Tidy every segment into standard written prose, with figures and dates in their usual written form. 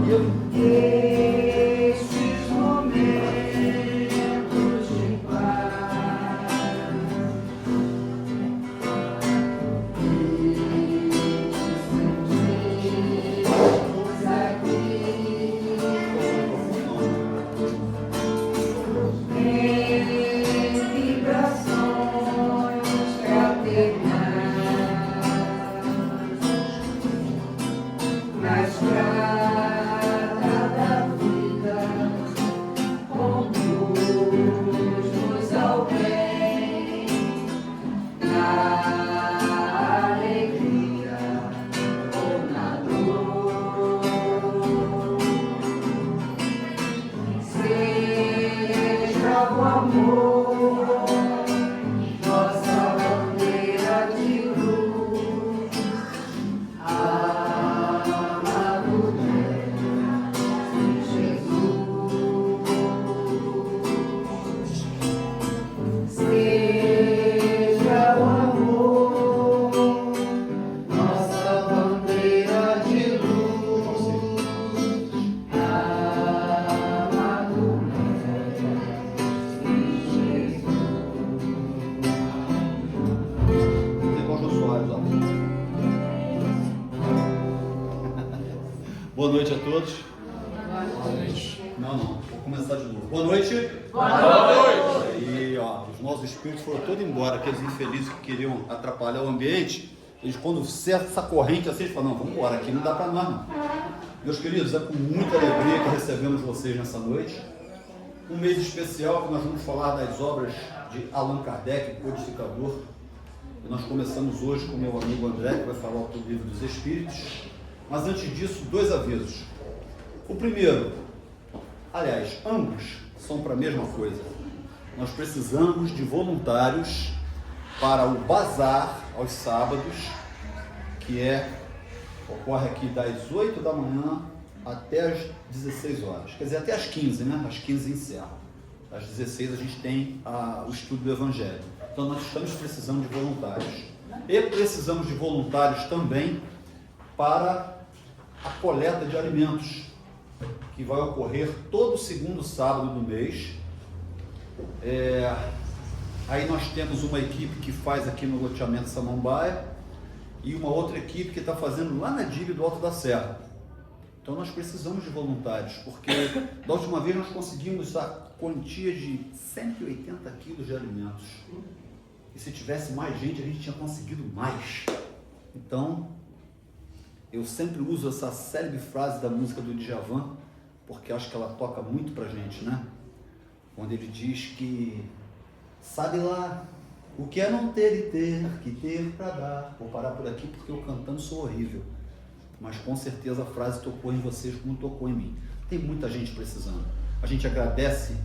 Estes momentos de paz e sentimos aqui em vibrações fraternais na estrada da vida, conduz-nos ao bem, na alegria ou na dor. Seja o amor nossa bandeira de luz, amado Jesus. Seja o amor nossa bandeira de luz, amado Negócio Soares, ó. Boa noite a todos. Boa noite. Não, vou começar de novo. Boa noite. Boa noite. E ó, os nossos espíritos foram todos embora, aqueles infelizes que queriam atrapalhar o ambiente. Eles, quando cessa essa corrente assim, eles falam: não, vamos embora, aqui não dá para nós não. Meus queridos, é com muita alegria que recebemos vocês nessa noite. Um mês especial que nós vamos falar das obras de Allan Kardec, codificador. E nós começamos hoje com o meu amigo André, que vai falar do Livro dos Espíritos. Mas antes disso, dois avisos. O primeiro, aliás, ambos são para a mesma coisa. Nós precisamos de voluntários para o bazar aos sábados, que ocorre aqui das 8 da manhã até as 16 horas. Quer dizer, até as 15, né? Às 15 encerra. Às 16 a gente tem o estudo do Evangelho. Então nós estamos precisando de voluntários. E precisamos de voluntários também para a coleta de alimentos, que vai ocorrer todo segundo sábado do mês. Aí nós temos uma equipe que faz aqui no loteamento Samambaia e uma outra equipe que está fazendo lá na DIB do Alto da Serra. Então nós precisamos de voluntários, porque da última vez nós conseguimos a quantia de 180 quilos de alimentos. E se tivesse mais gente, a gente tinha conseguido mais. Então, eu sempre uso essa célebre frase da música do Djavan, porque acho que ela toca muito pra gente, né? Quando ele diz que sabe lá o que é não ter e ter, que ter para dar. Vou parar por aqui porque eu cantando sou horrível, mas com certeza a frase tocou em vocês como tocou em mim. Tem muita gente precisando. A gente agradece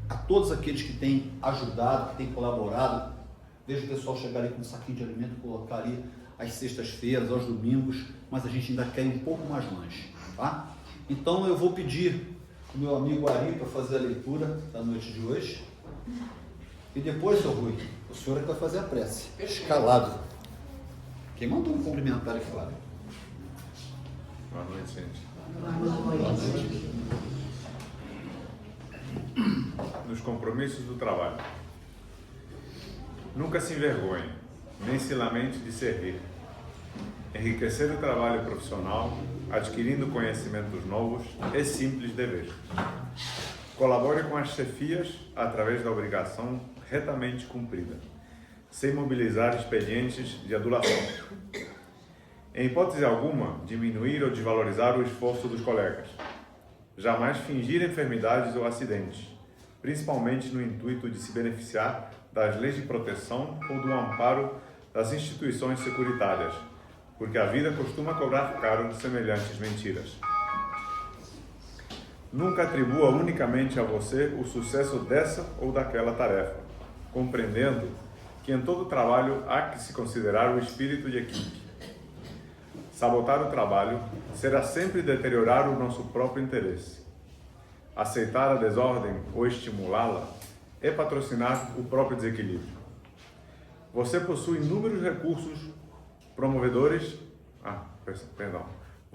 a todos aqueles que têm ajudado, que têm colaborado. Vejo o pessoal chegar ali com um saquinho de alimento, colocar ali às sextas-feiras, aos domingos, mas a gente ainda quer ir um pouco mais longe, tá? Então eu vou pedir o meu amigo Ari para fazer a leitura da noite de hoje. E depois, seu Rui, o senhor é que vai fazer a prece. Escalado. Quem mandou um cumprimentar aqui, Flávio? Boa noite, gente. Boa noite. Nos compromissos do trabalho. Nunca se envergonhe, nem se lamente de servir. Enriquecer o trabalho profissional, adquirindo conhecimentos novos, é simples dever. Colabore com as chefias através da obrigação retamente cumprida, sem mobilizar expedientes de adulação. Em hipótese alguma, diminuir ou desvalorizar o esforço dos colegas. Jamais fingir enfermidades ou acidentes, principalmente no intuito de se beneficiar das leis de proteção ou do amparo das instituições securitárias, porque a vida costuma cobrar caro semelhantes mentiras. Nunca atribua unicamente a você o sucesso dessa ou daquela tarefa, compreendendo que em todo trabalho há que se considerar o espírito de equipe. Sabotar o trabalho será sempre deteriorar o nosso próprio interesse. Aceitar a desordem ou estimulá-la é patrocinar o próprio desequilíbrio. Você possui inúmeros recursos promovedores.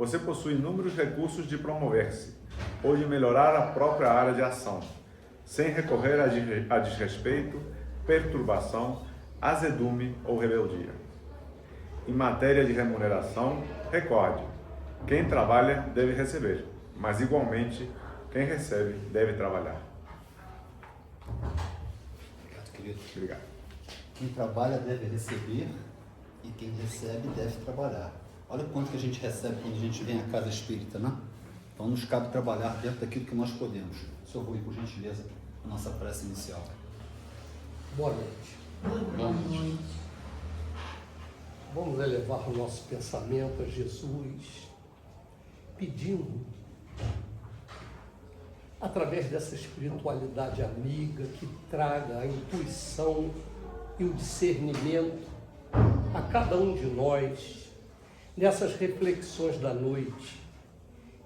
você possui inúmeros recursos de promover-se ou de melhorar a própria área de ação, sem recorrer a desrespeito, perturbação, azedume ou rebeldia. Em matéria de remuneração, recorde, quem trabalha deve receber, mas igualmente quem recebe deve trabalhar. Obrigado, querido. Obrigado. Quem trabalha deve receber e quem recebe deve trabalhar. Olha o quanto que a gente recebe quando a gente vem à casa espírita, né? Então nos cabe trabalhar dentro daquilo que nós podemos. Senhor Rui, por gentileza, a nossa prece inicial. Boa noite. Boa noite. Vamos elevar o nosso pensamento a Jesus, pedindo, através dessa espiritualidade amiga, que traga a intuição e o discernimento a cada um de nós, nessas reflexões da noite,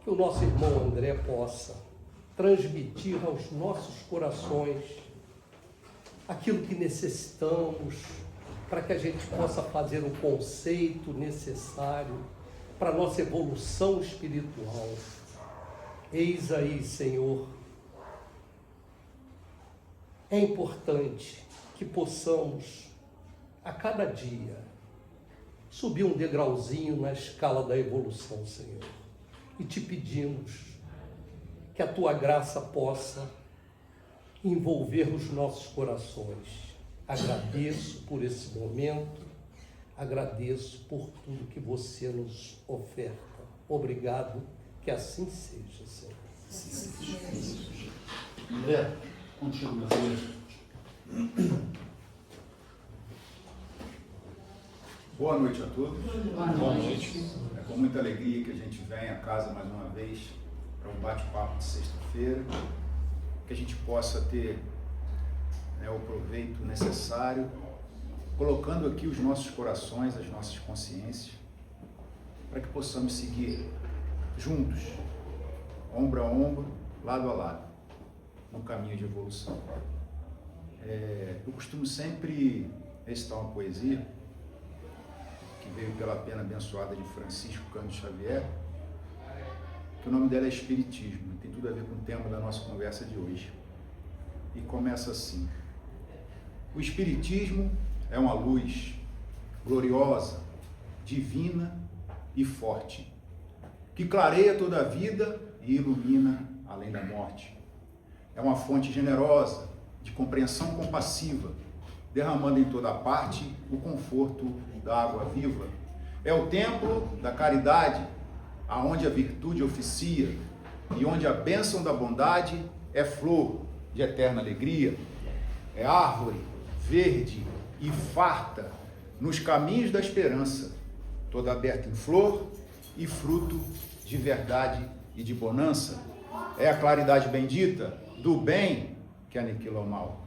que o nosso irmão André possa transmitir aos nossos corações aquilo que necessitamos, para que a gente possa fazer o conceito necessário para a nossa evolução espiritual. Eis aí, Senhor, é importante que possamos, a cada dia, subir um degrauzinho na escala da evolução, Senhor. E te pedimos que a Tua graça possa envolver os nossos corações. Agradeço por esse momento, agradeço por tudo que você nos oferta. Obrigado, que assim seja, Senhor. André, contigo, meu filho. Boa noite a todos. Boa noite. É com muita alegria que a gente vem a casa mais uma vez para um bate-papo de sexta-feira, que a gente possa ter o proveito necessário, colocando aqui os nossos corações, as nossas consciências, para que possamos seguir juntos, ombro a ombro, lado a lado, no caminho de evolução. Eu costumo sempre recitar uma poesia que veio pela pena abençoada de Francisco Cândido Xavier, que o nome dela é Espiritismo, e tem tudo a ver com o tema da nossa conversa de hoje. E começa assim: o Espiritismo é uma luz gloriosa, divina e forte, que clareia toda a vida e ilumina além da morte. É uma fonte generosa, de compreensão compassiva, derramando em toda parte o conforto da água viva. É o templo da caridade, aonde a virtude oficia e onde a bênção da bondade é flor de eterna alegria. É árvore verde e farta nos caminhos da esperança, toda aberta em flor e fruto de verdade e de bonança. É a claridade bendita do bem que aniquila o mal.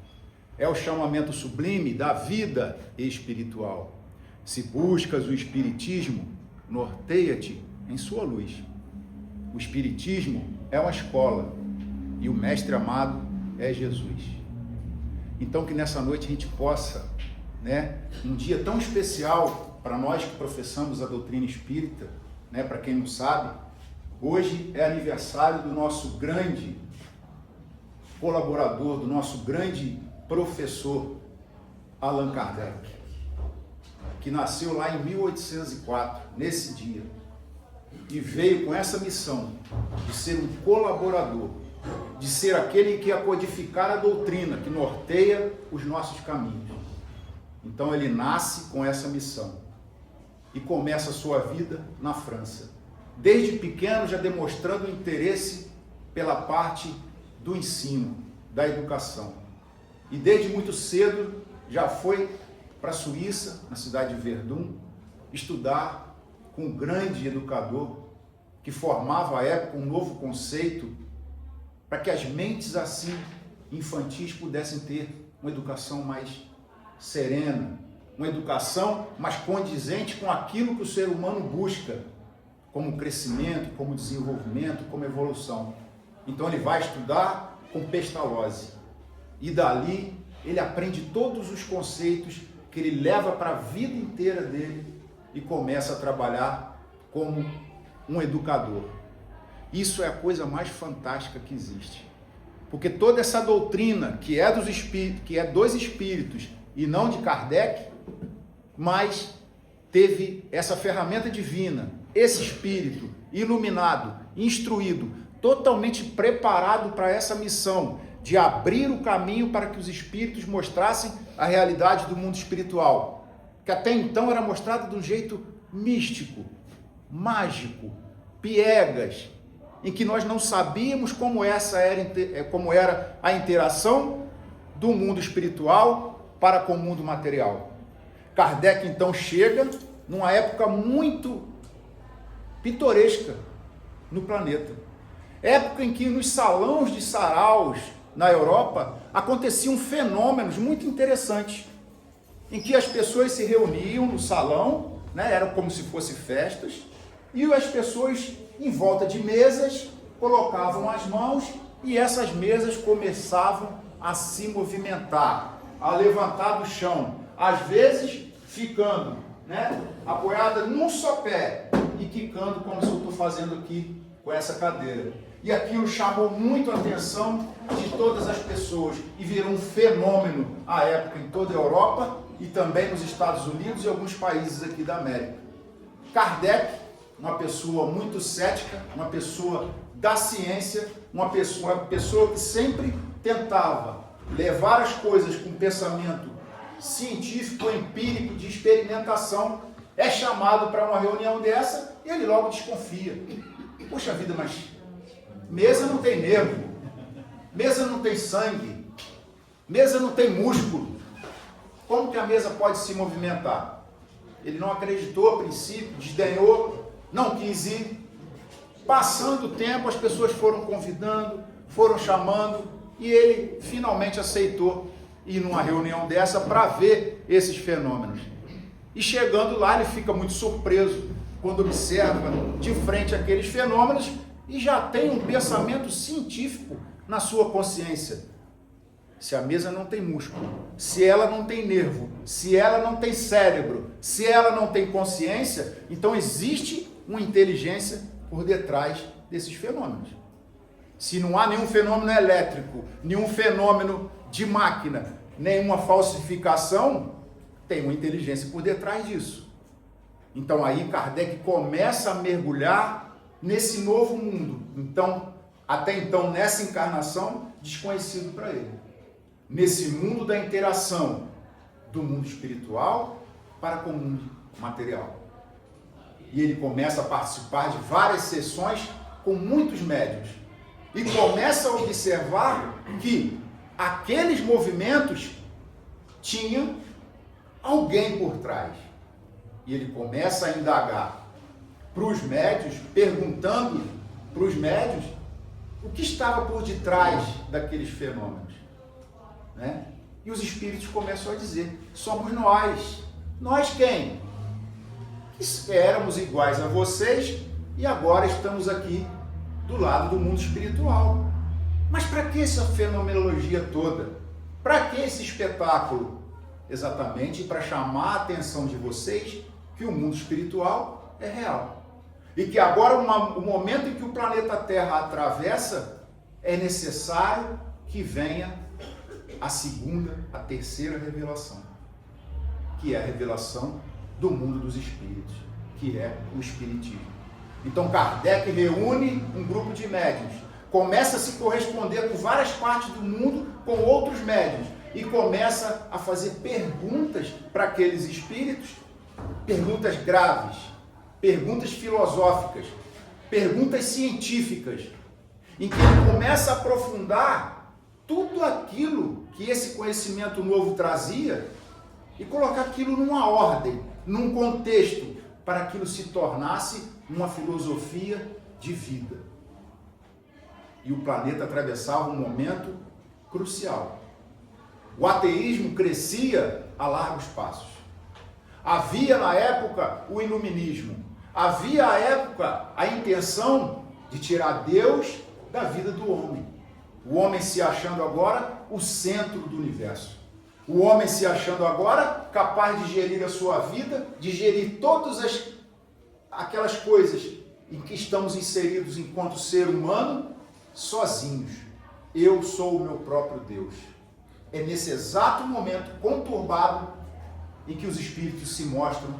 É o chamamento sublime da vida espiritual. Se buscas o Espiritismo, norteia-te em sua luz. O Espiritismo é uma escola e o mestre amado é Jesus. Então que nessa noite a gente possa, um dia tão especial para nós que professamos a doutrina espírita, para quem não sabe, hoje é aniversário do nosso grande colaborador, do nosso grande professor Allan Kardec, que nasceu lá em 1804, nesse dia, e veio com essa missão de ser um colaborador, de ser aquele que ia codificar a doutrina, que norteia os nossos caminhos. Então ele nasce com essa missão e começa a sua vida na França, desde pequeno já demonstrando interesse pela parte do ensino, da educação. E desde muito cedo já foi para a Suíça, na cidade de Verdun, estudar com um grande educador que formava à época um novo conceito para que as mentes assim infantis pudessem ter uma educação mais serena, uma educação mais condizente com aquilo que o ser humano busca, como crescimento, como desenvolvimento, como evolução. Então ele vai estudar com Pestalozzi e dali ele aprende todos os conceitos que ele leva para a vida inteira dele e começa a trabalhar como um educador. Isso é a coisa mais fantástica que existe. Porque toda essa doutrina que é dos espíritos e não de Kardec, mas teve essa ferramenta divina, esse espírito iluminado, instruído, totalmente preparado para essa missão de abrir o caminho para que os espíritos mostrassem a realidade do mundo espiritual, que até então era mostrada de um jeito místico, mágico, piegas, em que nós não sabíamos como era a interação do mundo espiritual para com o mundo material. Kardec então chega numa época muito pitoresca no planeta. Época em que nos salões de saraus na Europa aconteciam fenômenos muito interessantes, em que as pessoas se reuniam no salão, né, eram como se fossem festas, e as pessoas em volta de mesas colocavam as mãos e essas mesas começavam a se movimentar, a levantar do chão, às vezes ficando, né, apoiada num só pé e quicando como se eu estou fazendo aqui com essa cadeira. E aquilo chamou muito a atenção de todas as pessoas e virou um fenômeno à época em toda a Europa e também nos Estados Unidos e alguns países aqui da América. Kardec, uma pessoa muito cética, uma pessoa da ciência, uma pessoa que sempre tentava levar as coisas com pensamento científico, empírico, de experimentação, é chamado para uma reunião dessa e ele logo desconfia. Poxa vida, mas mesa não tem nervo, mesa não tem sangue, mesa não tem músculo. Como que a mesa pode se movimentar? Ele não acreditou a princípio, desdenhou, não quis ir. Passando o tempo, as pessoas foram convidando, foram chamando e ele finalmente aceitou ir numa reunião dessa para ver esses fenômenos. E chegando lá, ele fica muito surpreso quando observa de frente aqueles fenômenos e já tem um pensamento científico na sua consciência. Se a mesa não tem músculo, se ela não tem nervo, se ela não tem cérebro, se ela não tem consciência, então existe uma inteligência por detrás desses fenômenos. Se não há nenhum fenômeno elétrico, nenhum fenômeno de máquina, nenhuma falsificação, tem uma inteligência por detrás disso. Então aí Kardec começa a mergulhar nesse novo mundo. Então, até então, nessa encarnação, desconhecido para ele. Nesse mundo da interação do mundo espiritual para com o mundo material. E ele começa a participar de várias sessões com muitos médiuns. E começa a observar que aqueles movimentos tinham alguém por trás. E ele começa a indagar para os médiuns, perguntando para os médiuns o que estava por detrás daqueles fenômenos. Né? E os espíritos começam a dizer, somos nós. Nós quem? Que éramos iguais a vocês e agora estamos aqui do lado do mundo espiritual. Mas para que essa fenomenologia toda? Para que esse espetáculo? Exatamente para chamar a atenção de vocês que o mundo espiritual é real. E que agora, o momento em que o planeta Terra atravessa, é necessário que venha a segunda, a terceira revelação, que é a revelação do mundo dos espíritos, que é o espiritismo. Então Kardec reúne um grupo de médiuns, começa a se corresponder por várias partes do mundo com outros médiuns e começa a fazer perguntas para aqueles espíritos, perguntas graves, perguntas filosóficas, perguntas científicas, em que ele começa a aprofundar tudo aquilo que esse conhecimento novo trazia e colocar aquilo numa ordem, num contexto, para aquilo se tornasse uma filosofia de vida. E o planeta atravessava um momento crucial. O ateísmo crescia a largos passos. Havia na época o iluminismo. Havia à época a intenção de tirar Deus da vida do homem. O homem se achando agora o centro do universo. O homem se achando agora capaz de gerir a sua vida, de gerir todas aquelas coisas em que estamos inseridos enquanto ser humano, sozinhos. Eu sou o meu próprio Deus. É nesse exato momento conturbado em que os espíritos se mostram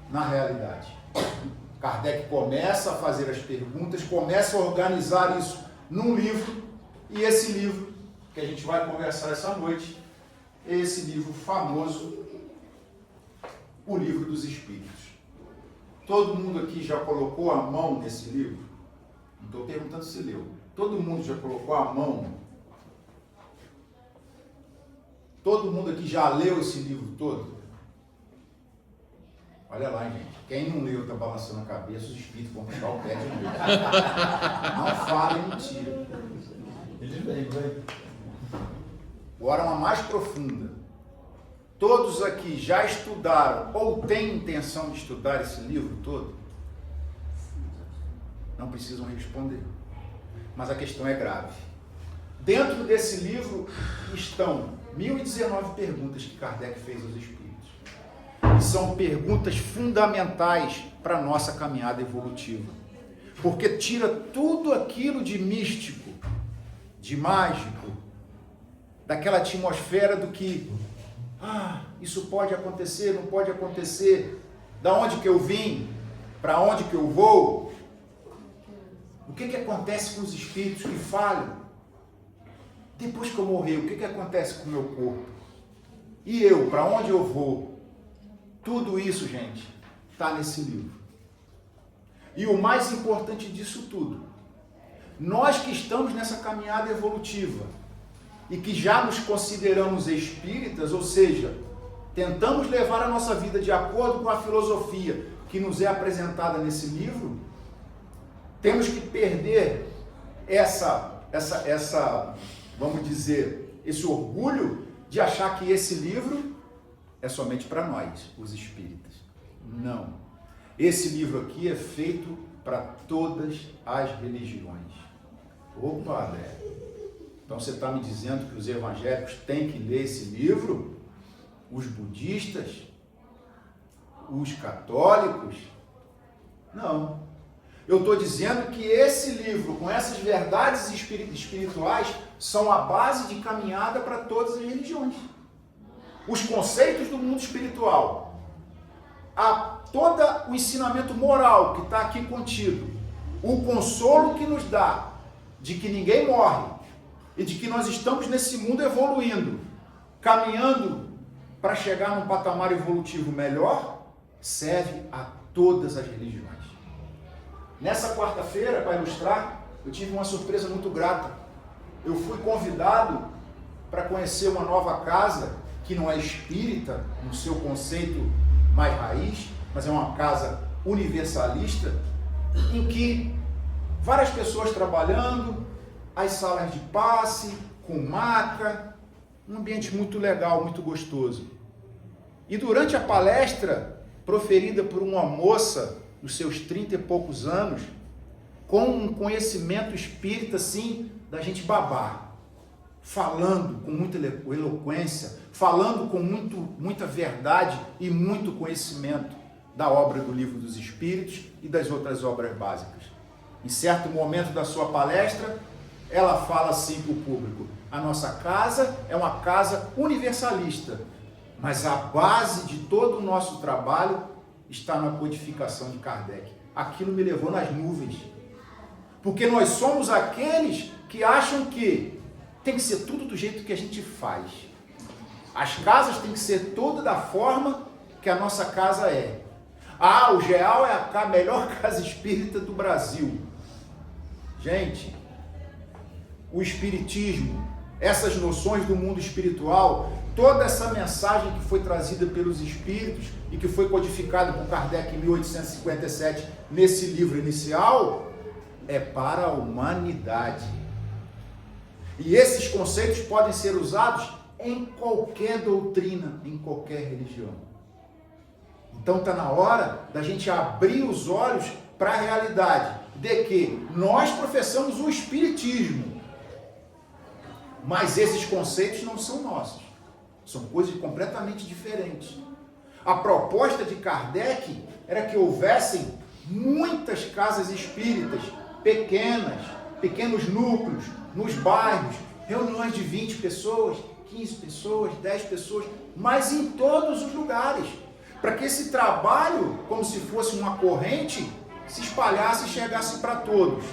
na realidade. Kardec começa a fazer as perguntas, começa a organizar isso num livro, e esse livro que a gente vai conversar essa noite é esse livro famoso, o Livro dos Espíritos. Todo mundo aqui já colocou a mão nesse livro? Não estou perguntando se leu. Todo mundo já colocou a mão? Todo mundo aqui já leu esse livro todo? Olha lá, gente. Quem não leu está balançando a cabeça, os espíritos vão pegar o pé de novo. Não falem mentira. Eles vêm. Agora uma mais profunda. Todos aqui já estudaram ou têm intenção de estudar esse livro todo? Não precisam responder. Mas a questão é grave. Dentro desse livro estão 1019 perguntas que Kardec fez aos espíritos. E são perguntas fundamentais para a nossa caminhada evolutiva. Porque tira tudo aquilo de místico, de mágico, daquela atmosfera do que isso pode acontecer, não pode acontecer, da onde que eu vim, para onde que eu vou, o que acontece com os espíritos que falham, depois que eu morrer, o que acontece com o meu corpo, e eu, para onde eu vou, tudo isso, gente, está nesse livro. E o mais importante disso tudo, nós que estamos nessa caminhada evolutiva, e que já nos consideramos espíritas, ou seja, tentamos levar a nossa vida de acordo com a filosofia que nos é apresentada nesse livro, temos que perder vamos dizer, esse orgulho de achar que esse livro é somente para nós, os espíritas. Não. Esse livro aqui é feito para todas as religiões. Opa, André. Então você está me dizendo que os evangélicos têm que ler esse livro? Os budistas? Os católicos? Não. Eu estou dizendo que esse livro, com essas verdades espirituais, são a base de caminhada para todas as religiões. Os conceitos do mundo espiritual, todo o ensinamento moral que está aqui contido, o consolo que nos dá de que ninguém morre, e de que nós estamos nesse mundo evoluindo, caminhando para chegar num patamar evolutivo melhor, serve a todas as religiões. Nessa quarta-feira, para ilustrar, eu tive uma surpresa muito grata. Eu fui convidado para conhecer uma nova casa, que não é espírita, no seu conceito mais raiz, mas é uma casa universalista, em que várias pessoas trabalhando, as salas de passe, com maca, um ambiente muito legal, muito gostoso. E durante a palestra, proferida por uma moça, nos seus 30 e poucos anos, com um conhecimento espírita, assim, da gente babar, falando com muita eloquência, falando com muita verdade e muito conhecimento da obra do Livro dos Espíritos e das outras obras básicas. Em certo momento da sua palestra, ela fala assim para o público: a nossa casa é uma casa universalista, mas a base de todo o nosso trabalho está na codificação de Kardec. Aquilo me levou nas nuvens, porque nós somos aqueles que acham que tem que ser tudo do jeito que a gente faz. As casas têm que ser todas da forma que a nossa casa é. O GEAL é a melhor casa espírita do Brasil. Gente, o espiritismo, essas noções do mundo espiritual, toda essa mensagem que foi trazida pelos espíritos e que foi codificada por Kardec em 1857 nesse livro inicial, é para a humanidade. E esses conceitos podem ser usados em qualquer doutrina, em qualquer religião. Então está na hora da gente abrir os olhos para a realidade de que nós professamos o espiritismo, mas esses conceitos não são nossos, são coisas completamente diferentes. A proposta de Kardec era que houvessem muitas casas espíritas, pequenos núcleos, nos bairros, reuniões de 20 pessoas, 15 pessoas, 10 pessoas, mas em todos os lugares, para que esse trabalho, como se fosse uma corrente, se espalhasse e chegasse para todos.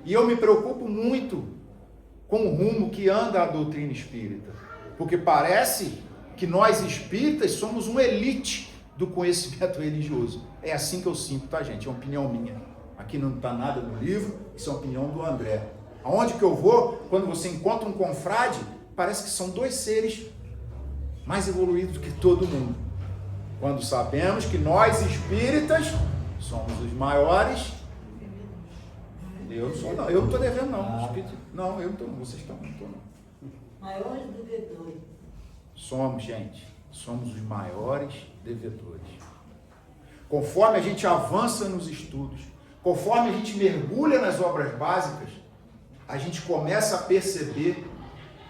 E eu me preocupo muito com o rumo que anda a doutrina espírita, porque parece que nós espíritas somos uma elite do conhecimento religioso. É assim que eu sinto, tá, gente? É uma opinião minha. Aqui não está nada no livro, isso é uma opinião do André. Aonde que eu vou, quando você encontra um confrade, parece que são dois seres mais evoluídos do que todo mundo. Quando sabemos que nós espíritas somos os maiores. Eu não sou, não. Eu não estou devendo, não. Não, eu não estou, vocês estão, não estou, não. Maiores devedores. Somos, gente. Somos os maiores devedores. Conforme a gente avança nos estudos, conforme a gente mergulha nas obras básicas, a gente começa a perceber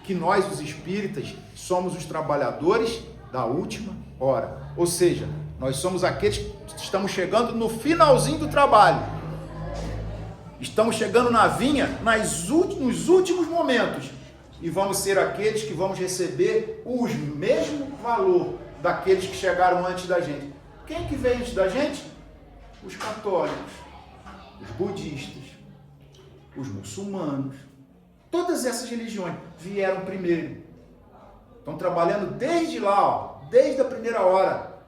que nós, os espíritas, somos os trabalhadores da última hora. Ou seja, nós somos aqueles que estamos chegando no finalzinho do trabalho. Estamos chegando na vinha nos últimos momentos. E vamos ser aqueles que vamos receber o mesmo valor daqueles que chegaram antes da gente. Quem que veio antes da gente? Os católicos, os budistas, os muçulmanos. Todas essas religiões vieram primeiro. Estão trabalhando desde lá, ó, desde a primeira hora.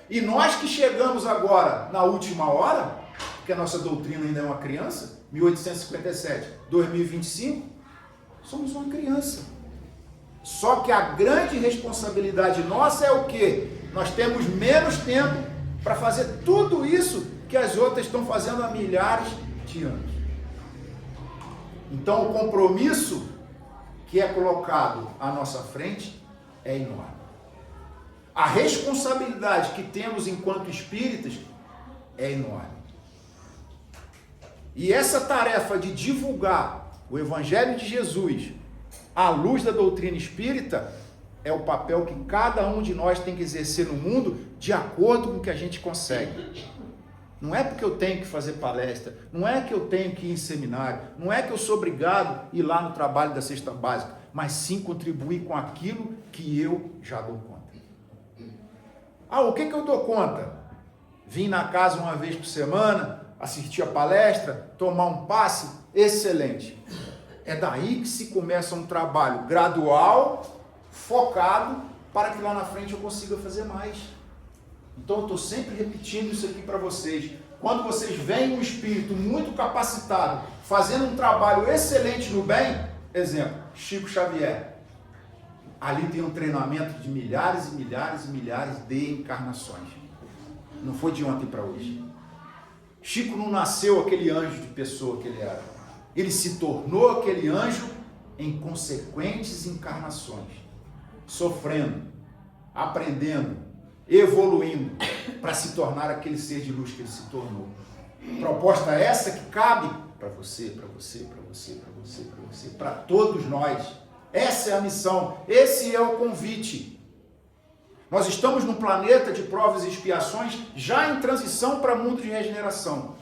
E nós que chegamos agora na última hora, porque a nossa doutrina ainda é uma criança, 1857, 2025, somos uma criança. Só que a grande responsabilidade nossa é o quê? Nós temos menos tempo para fazer tudo isso que as outras estão fazendo há milhares de anos. Então o compromisso que é colocado à nossa frente é enorme. A responsabilidade que temos enquanto espíritas é enorme. E essa tarefa de divulgar o Evangelho de Jesus à luz da doutrina espírita é o papel que cada um de nós tem que exercer no mundo de acordo com o que a gente consegue. Não é porque eu tenho que fazer palestra, não é que eu tenho que ir em seminário, não é que eu sou obrigado a ir lá no trabalho da cesta básica, mas sim contribuir com aquilo que eu já dou conta. Ah, o que eu dou conta? Vim na casa uma vez por semana, assistir a palestra, tomar um passe, excelente. É daí que se começa um trabalho gradual, focado, para que lá na frente eu consiga fazer mais. Então eu estou sempre repetindo isso aqui para vocês. Quando vocês veem um espírito muito capacitado, fazendo um trabalho excelente no bem, exemplo, Chico Xavier. Ali tem um treinamento de milhares e milhares e milhares de encarnações. Não foi de ontem para hoje. Chico não nasceu aquele anjo de pessoa que ele era. Ele se tornou aquele anjo em consequentes encarnações, sofrendo, aprendendo, evoluindo, para se tornar aquele ser de luz que ele se tornou. Proposta essa que cabe para você, para você, para você, para você, para você, para todos nós. Essa é a missão, esse é o convite. Nós estamos num planeta de provas e expiações, já em transição para mundo de regeneração.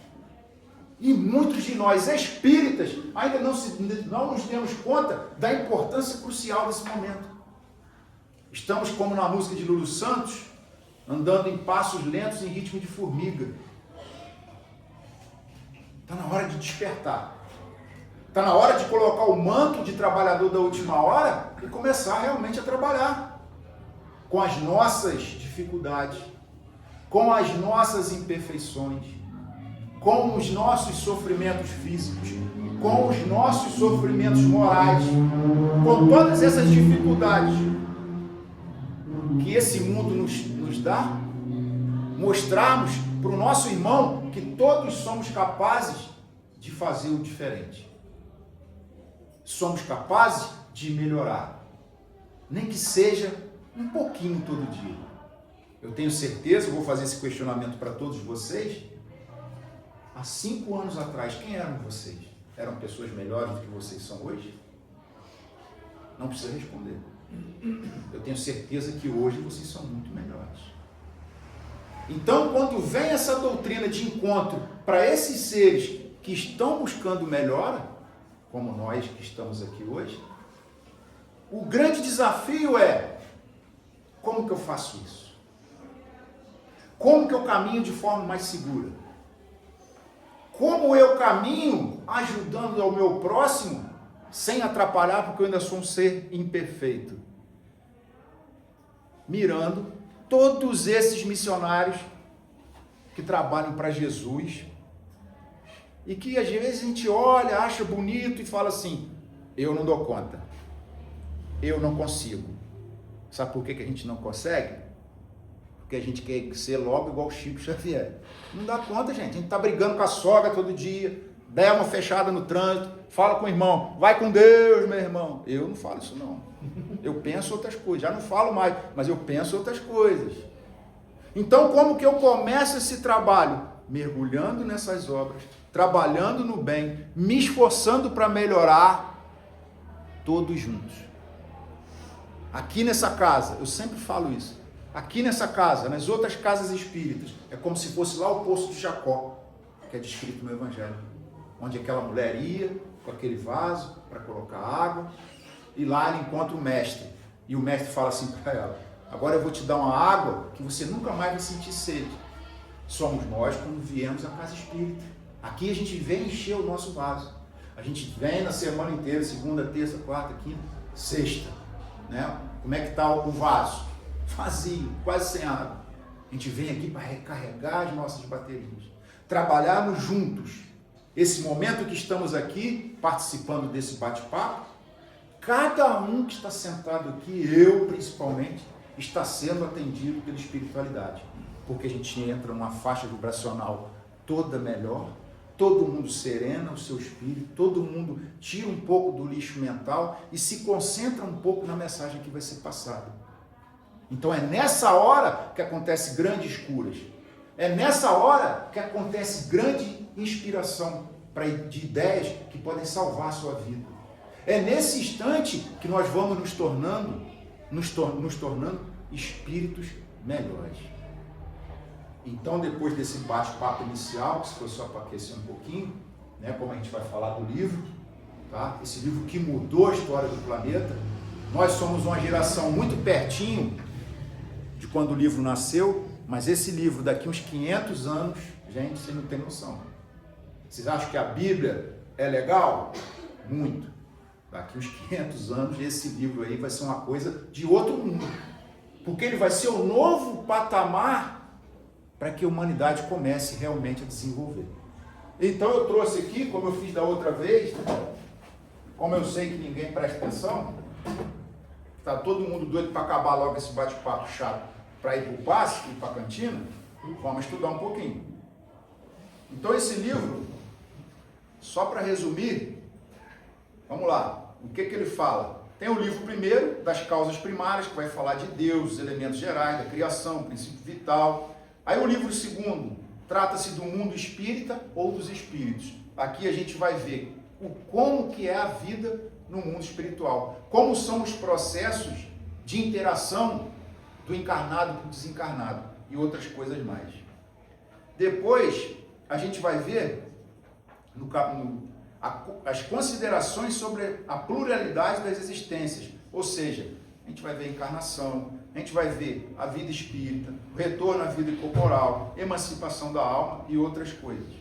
E muitos de nós espíritas ainda não nos demos conta da importância crucial desse momento. Estamos, como na música de Lulu Santos, andando em passos lentos em ritmo de formiga. Está na hora de despertar. Está na hora de colocar o manto de trabalhador da última hora e começar realmente a trabalhar com as nossas dificuldades, com as nossas imperfeições, com os nossos sofrimentos físicos, com os nossos sofrimentos morais, com todas essas dificuldades que esse mundo nos dá, mostrarmos para o nosso irmão que todos somos capazes de fazer o diferente. Somos capazes de melhorar, nem que seja um pouquinho todo dia. Eu tenho certeza, vou fazer esse questionamento para todos vocês. Há 5 anos atrás, quem eram vocês? Eram pessoas melhores do que vocês são hoje? Não precisa responder. Eu tenho certeza que hoje vocês são muito melhores. Então, quando vem essa doutrina de encontro para esses seres que estão buscando melhora, como nós que estamos aqui hoje, o grande desafio é: como que eu faço isso? Como que eu caminho de forma mais segura? Como eu caminho ajudando ao meu próximo sem atrapalhar, porque eu ainda sou um ser imperfeito? Mirando todos esses missionários que trabalham para Jesus e que às vezes a gente olha, acha bonito e fala assim: eu não dou conta, eu não consigo. Sabe por que a gente não consegue? Porque a gente quer ser logo igual o Chico Xavier. Não dá conta, gente. A gente está brigando com a sogra todo dia, dá uma fechada no trânsito, fala com o irmão: vai com Deus, meu irmão. Eu não falo isso não. Eu penso outras coisas. Já não falo mais, mas eu penso outras coisas. Então, como que eu começo esse trabalho? Mergulhando nessas obras, trabalhando no bem, me esforçando para melhorar, todos juntos. Aqui nessa casa, eu sempre falo isso. Aqui nessa casa, nas outras casas espíritas, é como se fosse lá o Poço de Jacó, que é descrito no Evangelho, onde aquela mulher ia com aquele vaso para colocar água, e lá ela encontra o mestre, e o mestre fala assim para ela: agora eu vou te dar uma água que você nunca mais vai sentir sede. Somos nós quando viemos à casa espírita. Aqui a gente vem encher o nosso vaso. A gente vem na semana inteira, segunda, terça, quarta, quinta, sexta, né? Como é que está o vaso? Vazio, quase sem água. A gente vem aqui para recarregar as nossas baterias, trabalharmos juntos. Esse momento que estamos aqui, participando desse bate-papo, cada um que está sentado aqui, eu principalmente, está sendo atendido pela espiritualidade, porque a gente entra numa faixa vibracional toda melhor, todo mundo serena o seu espírito, todo mundo tira um pouco do lixo mental e se concentra um pouco na mensagem que vai ser passada. Então é nessa hora que acontece grandes curas. É nessa hora que acontece grande inspiração de ideias que podem salvar a sua vida. É nesse instante que nós vamos nos tornando espíritos melhores. Então, depois desse bate-papo inicial, que foi só para aquecer um pouquinho, né, como a gente vai falar do livro, tá? Esse livro que mudou a história do planeta. Nós somos uma geração muito pertinho de quando o livro nasceu, mas esse livro daqui uns 500 anos, gente, vocês não tem noção. Vocês acham que a Bíblia é legal? Muito. Daqui uns 500 anos esse livro aí vai ser uma coisa de outro mundo, porque ele vai ser o novo patamar para que a humanidade comece realmente a desenvolver. Então eu trouxe aqui, como eu fiz da outra vez, como eu sei que ninguém presta atenção, está todo mundo doido para acabar logo esse bate-papo chato, para ir para o passe, ir para a cantina, vamos estudar um pouquinho. Então esse livro, só para resumir, vamos lá, o que ele fala? Tem o livro primeiro, das causas primárias, que vai falar de Deus, os elementos gerais, da criação, princípio vital. Aí o livro segundo, trata-se do mundo espírita ou dos espíritos. Aqui a gente vai ver como que é a vida no mundo espiritual, como são os processos de interação do encarnado com o desencarnado e outras coisas mais. Depois a gente vai ver as considerações sobre a pluralidade das existências, ou seja, a gente vai ver a encarnação, a gente vai ver a vida espírita, o retorno à vida corporal, emancipação da alma e outras coisas.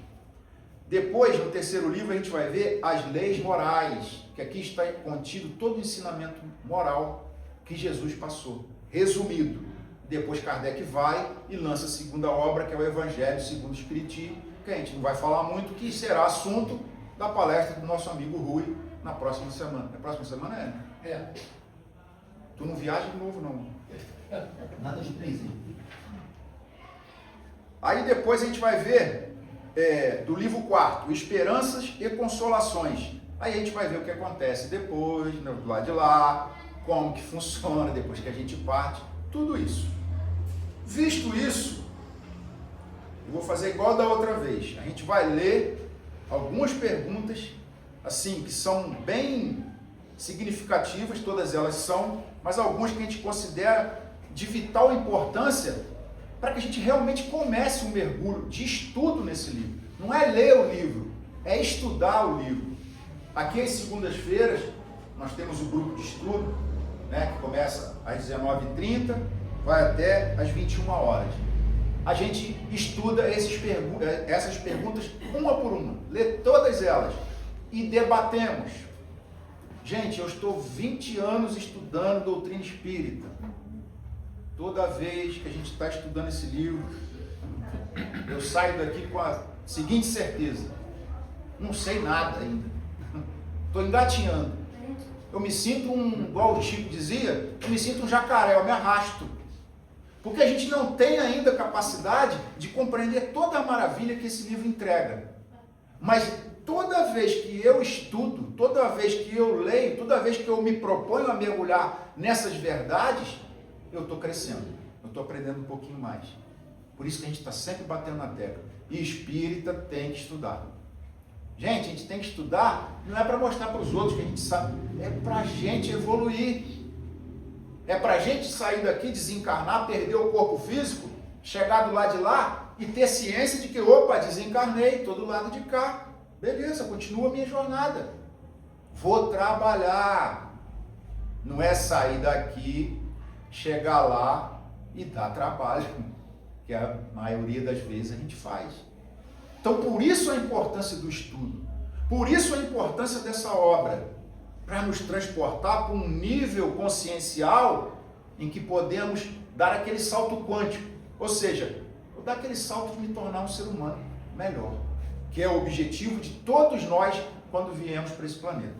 Depois, no terceiro livro, a gente vai ver as leis morais, que aqui está contido todo o ensinamento moral que Jesus passou, resumido. Depois Kardec vai e lança a segunda obra, que é o Evangelho segundo o Espiritismo, que a gente não vai falar muito, que será assunto da palestra do nosso amigo Rui na próxima semana. Na próxima semana é, né? É. Tu não viaja de novo, não? Nada de príncipe. Aí depois a gente vai ver do livro 4, Esperanças e Consolações. Aí a gente vai ver o que acontece depois, do lado de lá, como que funciona depois que a gente parte, tudo isso. Visto isso, eu vou fazer igual da outra vez. A gente vai ler algumas perguntas, assim, que são bem significativas, todas elas são, mas algumas que a gente considera de vital importância para que a gente realmente comece um mergulho de estudo nesse livro. Não é ler o livro, é estudar o livro. Aqui às segundas-feiras, nós temos o grupo de estudo, né, que começa às 19h30, vai até às 21 horas. A gente estuda essas perguntas uma por uma, lê todas elas e debatemos. Gente, eu estou 20 anos estudando doutrina espírita. Toda vez que a gente está estudando esse livro, eu saio daqui com a seguinte certeza: não sei nada ainda. Estou engatinhando. Eu me sinto igual o Chico dizia, eu me sinto um jacaré, eu me arrasto. Porque a gente não tem ainda capacidade de compreender toda a maravilha que esse livro entrega. Mas toda vez que eu estudo, toda vez que eu leio, toda vez que eu me proponho a mergulhar nessas verdades, eu estou crescendo, eu estou aprendendo um pouquinho mais. Por isso que a gente está sempre batendo na tecla. E espírita tem que estudar. Gente, a gente tem que estudar, não é para mostrar para os outros que a gente sabe, é para a gente evoluir. É para a gente sair daqui, desencarnar, perder o corpo físico, chegar do lado de lá e ter ciência de que, opa, desencarnei, estou do lado de cá. Beleza, continua a minha jornada. Vou trabalhar. Não é sair daqui, chegar lá e dar trabalho, que a maioria das vezes a gente faz. Então, por isso a importância do estudo, por isso a importância dessa obra, para nos transportar para um nível consciencial em que podemos dar aquele salto quântico, ou seja, eu dar aquele salto de me tornar um ser humano melhor, que é o objetivo de todos nós quando viemos para esse planeta.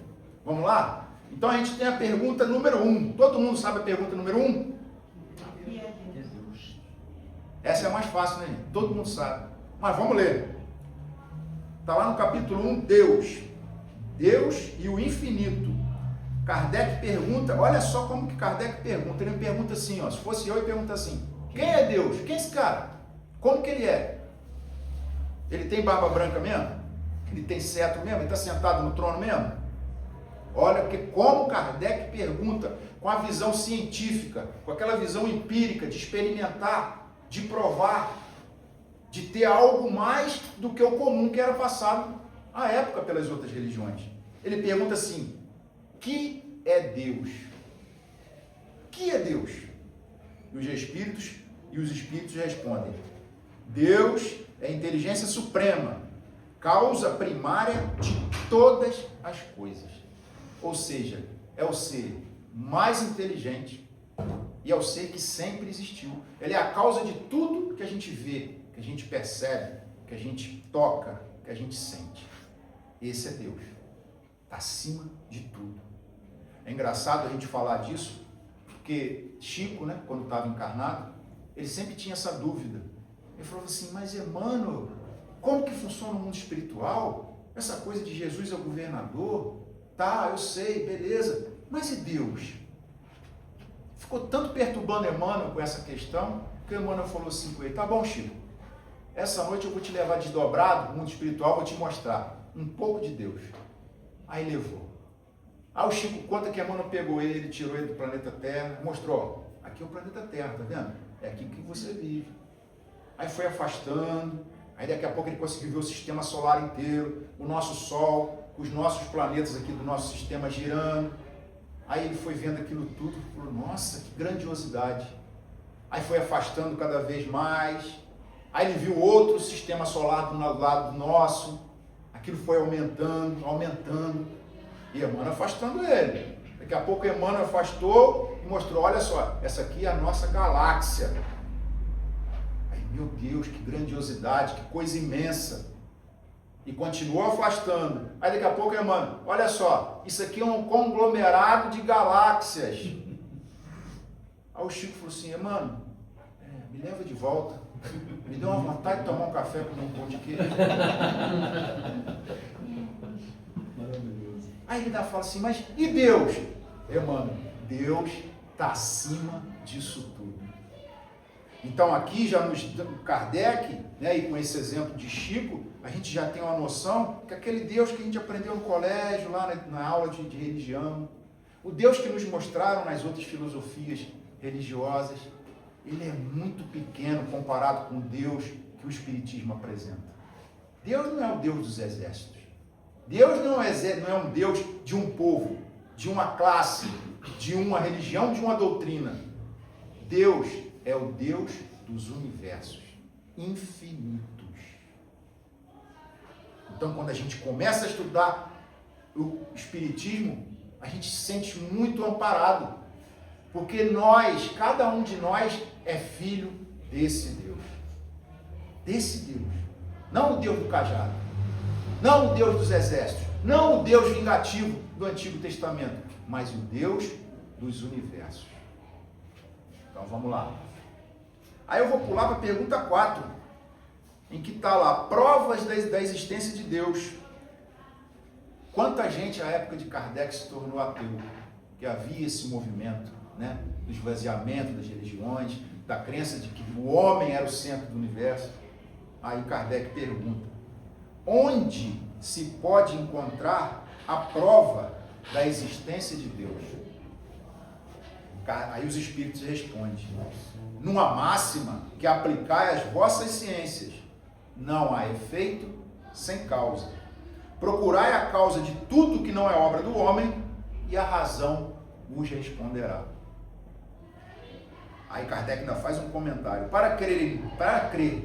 Vamos lá? Então a gente tem a pergunta número 1. Todo mundo sabe a pergunta número 1? Essa é a mais fácil, né? Todo mundo sabe. Mas vamos ler. Está lá no capítulo 1, Deus. Deus e o infinito. Kardec pergunta, olha só como que Kardec pergunta. Ele pergunta assim, ó, se fosse eu, ele pergunta assim: quem é Deus? Quem é esse cara? Como que ele é? Ele tem barba branca mesmo? Ele tem cetro mesmo? Ele está sentado no trono mesmo? Olha que como Kardec pergunta, com a visão científica, com aquela visão empírica de experimentar, de provar, de ter algo mais do que o comum que era passado à época pelas outras religiões. Ele pergunta assim: que é Deus? Que é Deus? E os espíritos respondem: Deus é a inteligência suprema, causa primária de todas as coisas. Ou seja, é o ser mais inteligente e é o ser que sempre existiu. Ele é a causa de tudo que a gente vê, que a gente percebe, que a gente toca, que a gente sente. Esse é Deus. Está acima de tudo. É engraçado a gente falar disso, porque Chico, né, quando estava encarnado, ele sempre tinha essa dúvida. Ele falou assim: mas Emmanuel, como que funciona o mundo espiritual? Essa coisa de Jesus é o governador? Tá, eu sei, beleza. Mas e Deus? Ficou tanto perturbando Emmanuel com essa questão, que Emmanuel falou assim com ele: tá bom, Chico, essa noite eu vou te levar desdobrado no mundo espiritual, vou te mostrar um pouco de Deus. Aí levou. Aí o Chico conta que Emmanuel pegou ele, tirou ele do planeta Terra, mostrou: ó, aqui é o planeta Terra, tá vendo? É aqui que você vive. Aí foi afastando, aí daqui a pouco ele conseguiu ver o sistema solar inteiro, o nosso Sol, os nossos planetas aqui do nosso sistema girando. Aí ele foi vendo aquilo tudo e falou: nossa, que grandiosidade. Aí foi afastando cada vez mais. Aí ele viu outro sistema solar do lado do nosso. Aquilo foi aumentando, aumentando. E Emmanuel afastando ele. Daqui a pouco Emmanuel afastou e mostrou: olha só, essa aqui é a nossa galáxia. Aí, meu Deus, que grandiosidade, que coisa imensa. E continuou afastando. Aí daqui a pouco Emmanuel: olha só, isso aqui é um conglomerado de galáxias. Aí o Chico falou assim: Emmanuel, me leva de volta. Me deu uma vontade de tomar um café com um pão de queijo. Maravilhoso. Aí ele fala assim: mas e Deus? Emmanuel, Deus está acima disso tudo. Então aqui já nos Kardec, né, e com esse exemplo de Chico, a gente já tem uma noção que aquele Deus que a gente aprendeu no colégio, lá na aula de religião, o Deus que nos mostraram nas outras filosofias religiosas, ele é muito pequeno comparado com o Deus que o Espiritismo apresenta. Deus não é o Deus dos exércitos. Deus não é um Deus de um povo, de uma classe, de uma religião, de uma doutrina. Deus é o Deus dos universos infinitos. Então, quando a gente começa a estudar o Espiritismo, a gente se sente muito amparado, porque nós, cada um de nós, é filho desse Deus. Desse Deus. Não o Deus do cajado, não o Deus dos exércitos, não o Deus vingativo do Antigo Testamento, mas o Deus dos universos. Então vamos lá. Aí eu vou pular para a pergunta 4, em que está lá, provas da existência de Deus. Quanta gente, à época de Kardec, se tornou ateu, que havia esse movimento, né, do esvaziamento das religiões, da crença de que o homem era o centro do universo. Aí Kardec pergunta, onde se pode encontrar a prova da existência de Deus? Aí os espíritos respondem, numa máxima que aplicai às vossas ciências, não há efeito sem causa. Procurai a causa de tudo que não é obra do homem e a razão vos responderá. Aí Kardec ainda faz um comentário. Para crer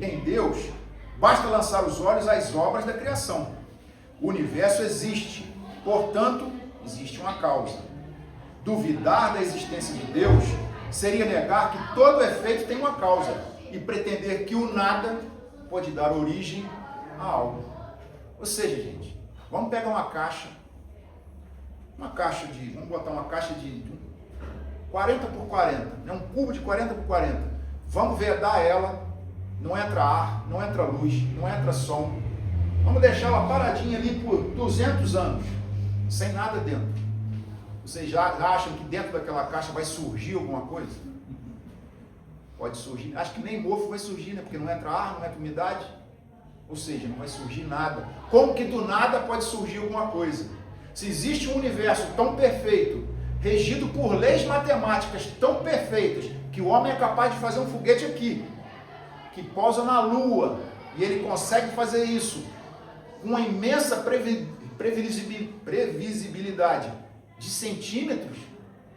em Deus, basta lançar os olhos às obras da criação. O universo existe, portanto, existe uma causa. Duvidar da existência de Deus seria negar que todo efeito tem uma causa e pretender que o nada pode dar origem a algo. Ou seja, gente, vamos pegar vamos botar uma caixa de 40 por 40, né? Um cubo de 40 por 40. Vamos vedar ela, não entra ar, não entra luz, não entra som. Vamos deixar ela paradinha ali por 200 anos, sem nada dentro. Vocês já acham que dentro daquela caixa vai surgir alguma coisa? Pode surgir. Acho que nem mofo vai surgir, né? Porque não entra ar, não entra umidade. Ou seja, não vai surgir nada. Como que do nada pode surgir alguma coisa? Se existe um universo tão perfeito, regido por leis matemáticas tão perfeitas, que o homem é capaz de fazer um foguete aqui, que pousa na Lua, e ele consegue fazer isso com uma imensa previsibilidade de centímetros,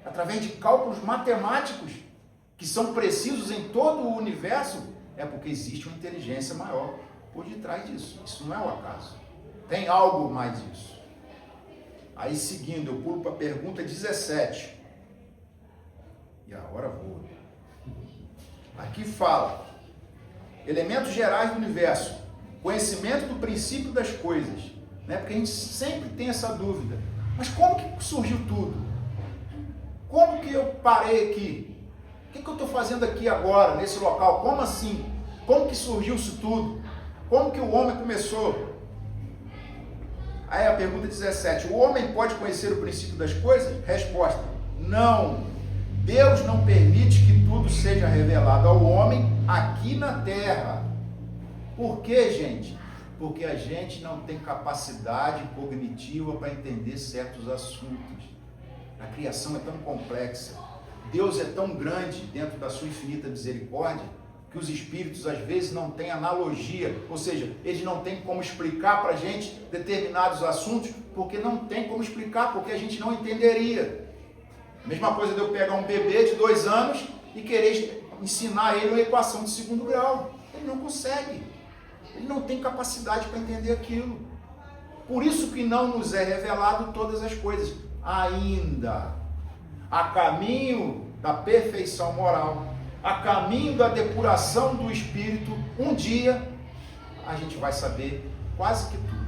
através de cálculos matemáticos, que são precisos em todo o universo, é porque existe uma inteligência maior por detrás disso. Isso não é o acaso. Tem algo mais disso. Aí, seguindo, eu pulo para a pergunta 17. E agora vou. Aqui fala, elementos gerais do universo, conhecimento do princípio das coisas, né? Porque a gente sempre tem essa dúvida. Mas como que surgiu tudo? Como que eu parei aqui? O que eu estou fazendo aqui agora, nesse local? Como assim? Como que surgiu isso tudo? Como que o homem começou? Aí a pergunta 17. O homem pode conhecer o princípio das coisas? Resposta. Não. Deus não permite que tudo seja revelado ao homem aqui na terra. Por quê, gente? Porque a gente não tem capacidade cognitiva para entender certos assuntos. A criação é tão complexa. Deus é tão grande dentro da sua infinita misericórdia que os espíritos às vezes não têm analogia, ou seja, eles não têm como explicar para a gente determinados assuntos, porque não tem como explicar, porque a gente não entenderia. A mesma coisa de eu pegar um bebê de 2 anos e querer ensinar ele uma equação de 2º grau. Ele não consegue. Ele não tem capacidade para entender aquilo. Por isso que não nos é revelado todas as coisas. Ainda, a caminho da perfeição moral, a caminho da depuração do espírito, um dia a gente vai saber quase que tudo.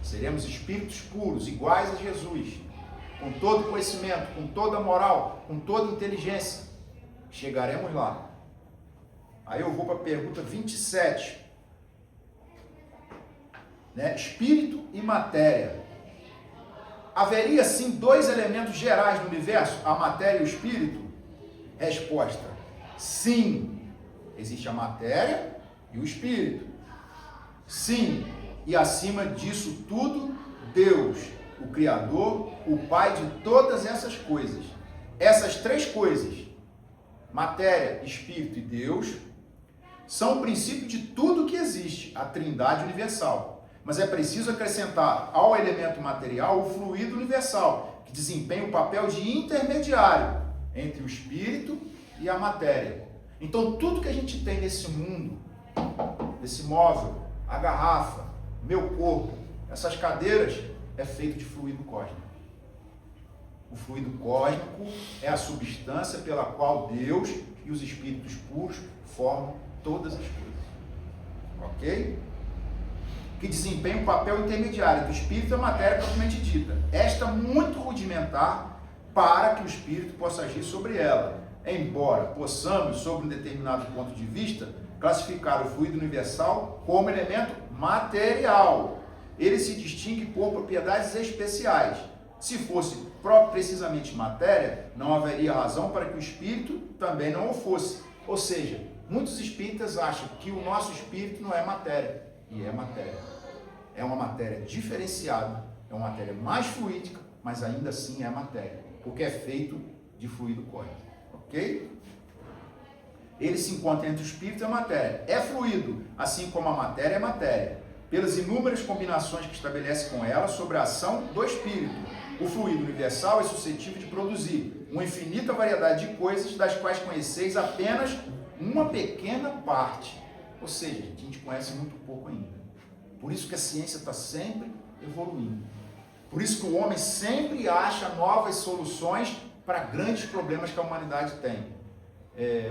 Seremos espíritos puros, iguais a Jesus, com todo conhecimento, com toda moral, com toda inteligência. Chegaremos lá. Aí eu vou para a pergunta 27. Né? Espírito e matéria. Haveria sim 2 elementos gerais no universo, a matéria e o espírito? Resposta. Sim, existe a matéria e o espírito. Sim, e acima disso tudo, Deus, o Criador, o Pai de todas essas coisas. Essas 3 coisas, matéria, espírito e Deus são o princípio de tudo que existe, a trindade universal. Mas é preciso acrescentar ao elemento material o fluido universal, que desempenha o papel de intermediário entre o espírito e a matéria. Então, tudo que a gente tem nesse mundo, esse móvel, a garrafa, meu corpo, essas cadeiras, é feito de fluido cósmico. O fluido cósmico é a substância pela qual Deus e os espíritos puros formam todas as coisas. Ok? Que desempenha um papel intermediário do espírito e a matéria propriamente dita. Esta muito rudimentar para que o espírito possa agir sobre ela. Embora possamos, sob um determinado ponto de vista, classificar o fluido universal como elemento material. Ele se distingue por propriedades especiais. Se fosse precisamente matéria, não haveria razão para que o espírito também não o fosse. Ou seja, muitos espíritas acham que o nosso espírito não é matéria. E é matéria. É uma matéria diferenciada, é uma matéria mais fluídica, mas ainda assim é matéria, porque é feito de fluido cósmico. Ok? Ele se encontra entre o espírito e a matéria. É fluido, assim como a matéria é matéria, pelas inúmeras combinações que estabelece com ela sobre a ação do espírito. O fluido universal é suscetível de produzir uma infinita variedade de coisas, das quais conheceis apenas uma pequena parte. Ou seja, a gente conhece muito pouco ainda. Por isso que a ciência está sempre evoluindo. Por isso que o homem sempre acha novas soluções para grandes problemas que a humanidade tem.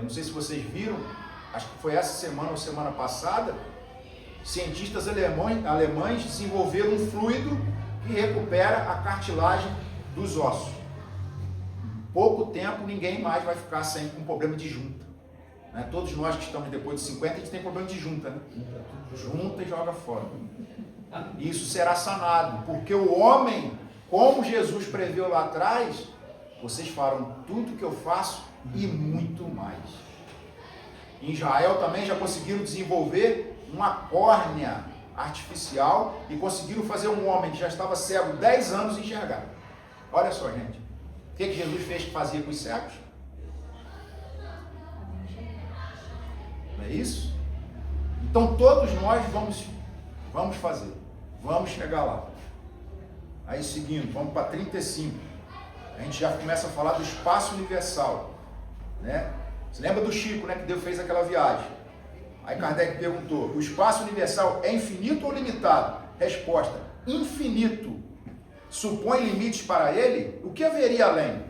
Não sei se vocês viram, acho que foi essa semana ou semana passada, cientistas alemães desenvolveram um fluido que recupera a cartilagem dos ossos. Em pouco tempo, ninguém mais vai ficar com problema de junta. Né? Todos nós que estamos depois de 50, a gente tem problema de junta, né? Junta e joga fora. Isso será sanado, porque o homem, como Jesus preveu lá atrás, vocês farão tudo que eu faço e muito mais. Em Israel também já conseguiram desenvolver uma córnea artificial e conseguiram fazer um homem que já estava cego 10 anos enxergar. Olha só, gente. O que Jesus fez que fazia com os cegos? Não é isso? Então todos nós vamos fazer. Vamos chegar lá. Aí seguindo, vamos para 35. A gente já começa a falar do espaço universal. Né? Você lembra do Chico, né, que Deus fez aquela viagem? Aí Kardec perguntou, o espaço universal é infinito ou limitado? Resposta, infinito. Supõe limites para ele? O que haveria além?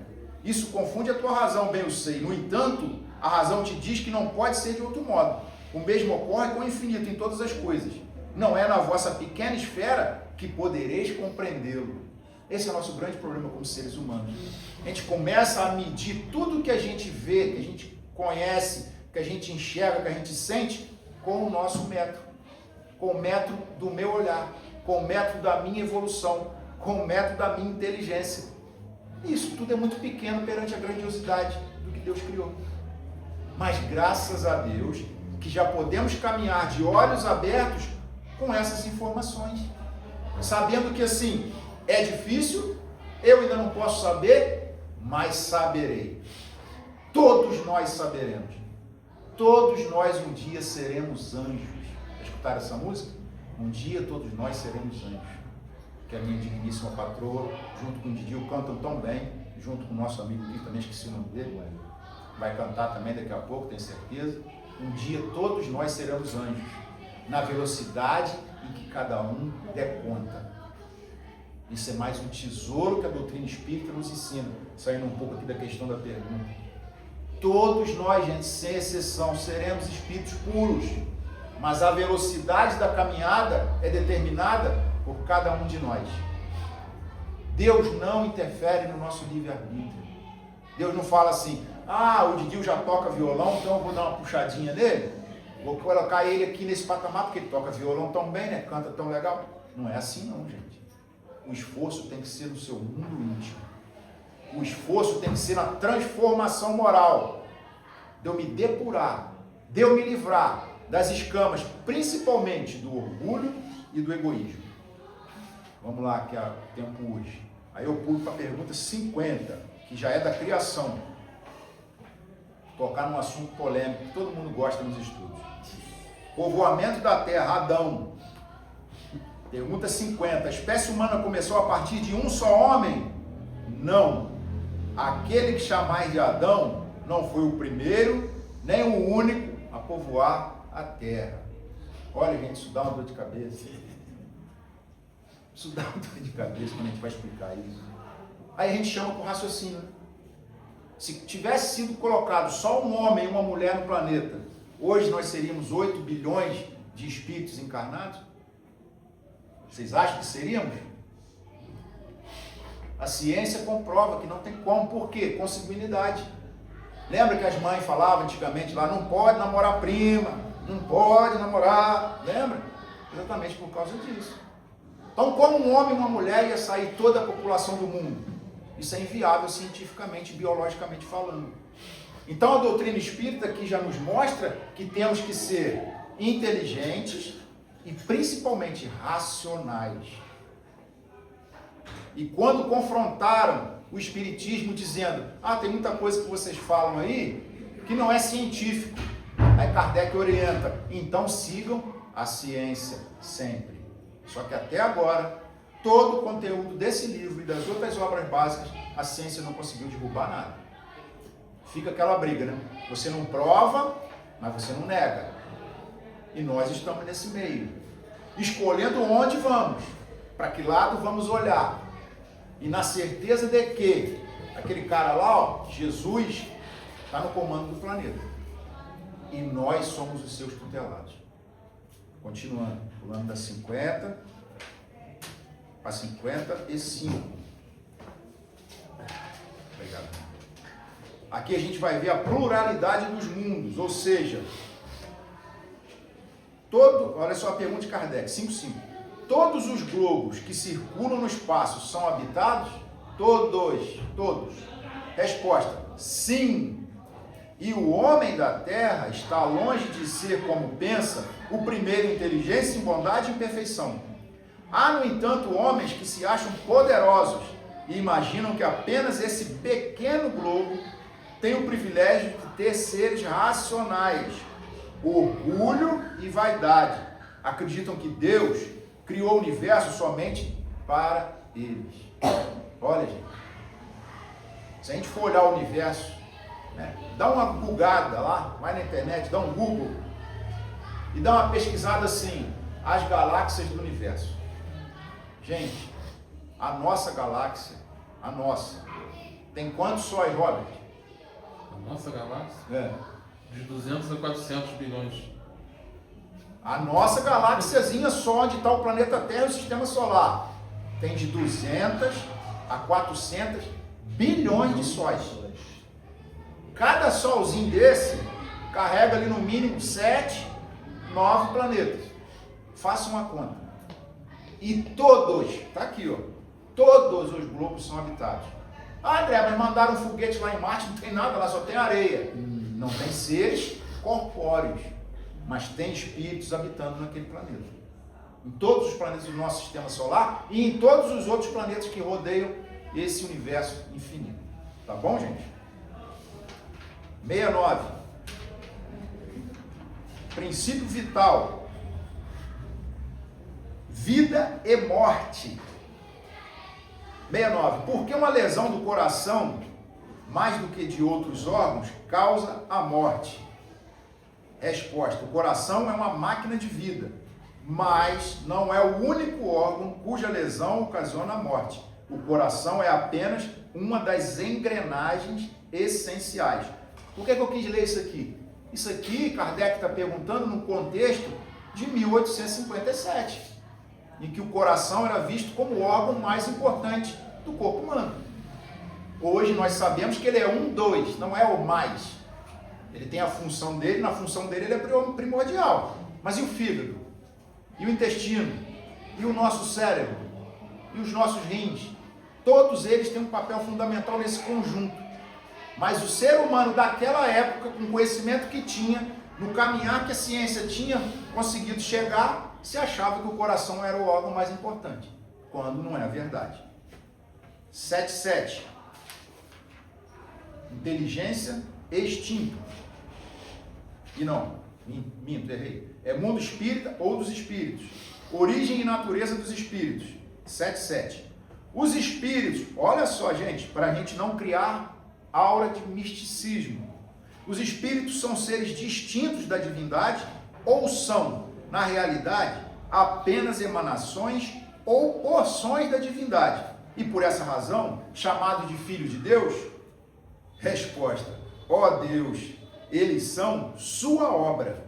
Isso confunde a tua razão, bem eu sei. No entanto, a razão te diz que não pode ser de outro modo. O mesmo ocorre com o infinito em todas as coisas. Não é na vossa pequena esfera que podereis compreendê-lo. Esse é o nosso grande problema como seres humanos. A gente começa a medir tudo que a gente vê, que a gente conhece, que a gente enxerga, que a gente sente, com o nosso método. Com o método do meu olhar, com o método da minha evolução, com o método da minha inteligência. Isso tudo é muito pequeno perante a grandiosidade do que Deus criou. Mas graças a Deus, que já podemos caminhar de olhos abertos com essas informações. Sabendo que assim, é difícil, eu ainda não posso saber, mas saberei. Todos nós saberemos. Todos nós um dia seremos anjos. Já escutaram essa música? Um dia todos nós seremos anjos. Que a minha digníssima patroa, junto com o Didil, cantam tão bem, junto com o nosso amigo Gui, também esqueci o nome dele, vai cantar também daqui a pouco, tenho certeza. Um dia todos nós seremos anjos, na velocidade em que cada um der conta. Isso é mais um tesouro que a doutrina espírita nos ensina, saindo um pouco aqui da questão da pergunta. Todos nós, gente, sem exceção, seremos espíritos puros, mas a velocidade da caminhada é determinada por cada um de nós. Deus não interfere no nosso livre-arbítrio. Deus não fala assim, o Didil já toca violão, então eu vou dar uma puxadinha nele, vou colocar ele aqui nesse patamar, porque ele toca violão tão bem, né? Canta tão legal. Não é assim não, gente. O esforço tem que ser no seu mundo íntimo. O esforço tem que ser na transformação moral. De eu me depurar, de eu me livrar das escamas, principalmente do orgulho e do egoísmo. Vamos lá, que é o tempo hoje. Aí eu pulo para a pergunta 50, que já é da criação. tocar num assunto polêmico que todo mundo gosta nos estudos. Povoamento da Terra, Adão. Pergunta 50. A espécie humana começou a partir de um só homem? Não. Aquele que chamais de Adão não foi o primeiro, nem o único a povoar a Terra. Olha, gente, isso dá uma dor de cabeça. Isso dá uma dor de cabeça quando a gente vai explicar isso. Aí a gente chama para o raciocínio. Se tivesse sido colocado só um homem e uma mulher no planeta, hoje nós seríamos 8 bilhões de espíritos encarnados? Vocês acham que seríamos? A ciência comprova que não tem como. Por quê? Consanguinidade. Lembra que as mães falavam antigamente lá, não pode namorar prima, não pode namorar, lembra? Exatamente por causa disso. Então, como um homem e uma mulher ia sair toda a população do mundo? Isso é inviável cientificamente, biologicamente falando. Então, a doutrina espírita aqui já nos mostra que temos que ser inteligentes e principalmente racionais. E quando confrontaram o espiritismo dizendo, tem muita coisa que vocês falam aí que não é científico. Aí Kardec orienta, então sigam a ciência sempre. Só que até agora, todo o conteúdo desse livro e das outras obras básicas, a ciência não conseguiu derrubar nada. Fica aquela briga, né? Você não prova, mas você não nega. E nós estamos nesse meio, escolhendo onde vamos, para que lado vamos olhar. E na certeza de que aquele cara lá, Jesus, está no comando do planeta. E nós somos os seus tutelados. Continuando, pulando da 50 a 55. Obrigado. Aqui a gente vai ver a pluralidade dos mundos, ou seja, olha só a pergunta de Kardec, 5.5. Todos os globos que circulam no espaço são habitados? Todos. Resposta, sim. E o homem da Terra está longe de ser, como pensa, o primeiro em inteligência, em bondade e em perfeição. Há, no entanto, homens que se acham poderosos e imaginam que apenas esse pequeno globo tem o privilégio de ter seres racionais, orgulho e vaidade. Acreditam que Deus criou o universo somente para eles. Olha, gente, se a gente for olhar o universo, né, dá uma bugada lá, vai na internet, dá um Google e dá uma pesquisada assim, as galáxias do universo. Gente, a nossa galáxia, tem quantos sóis, Robert? A nossa galáxia? É. De 200 a 400 bilhões. A nossa galáxiazinha só, onde está o planeta Terra e o Sistema Solar, tem de 200 a 400 bilhões de sóis. Cada solzinho desse carrega ali no mínimo 7, 9 planetas. Faça uma conta. E todos, tá aqui, ó, todos os globos são habitados. André, mas mandaram um foguete lá em Marte, não tem nada lá, só tem areia. Não tem seres corpóreos, mas tem espíritos habitando naquele planeta. Em todos os planetas do nosso Sistema Solar e em todos os outros planetas que rodeiam esse universo infinito. Tá bom, gente? 69. Princípio vital. Vida e morte. 69. Por que uma lesão do coração, mais do que de outros órgãos, causa a morte? Resposta. O coração é uma máquina de vida, mas não é o único órgão cuja lesão ocasiona a morte. O coração é apenas uma das engrenagens essenciais. Por que eu quis ler isso aqui? Isso aqui, Kardec está perguntando no contexto de 1857, em que o coração era visto como o órgão mais importante do corpo humano. Hoje nós sabemos que ele é não é o mais. Ele tem a função dele, na função dele ele é primordial. Mas e o fígado? E o intestino? E o nosso cérebro? E os nossos rins? Todos eles têm um papel fundamental nesse conjunto. Mas o ser humano daquela época, com o conhecimento que tinha, no caminhar que a ciência tinha conseguido chegar, se achava que o coração era o órgão mais importante, quando não é a verdade. 7.7. Inteligência extinto. E não, minto, errei. É mundo espírita ou dos espíritos. Origem e natureza dos espíritos. 7.7. Os espíritos, olha só, gente, para a gente não criar aura de misticismo. Os espíritos são seres distintos da divindade ou são, na realidade, apenas emanações ou porções da divindade. E por essa razão, chamados de filhos de Deus? Resposta: ó Deus, eles são sua obra,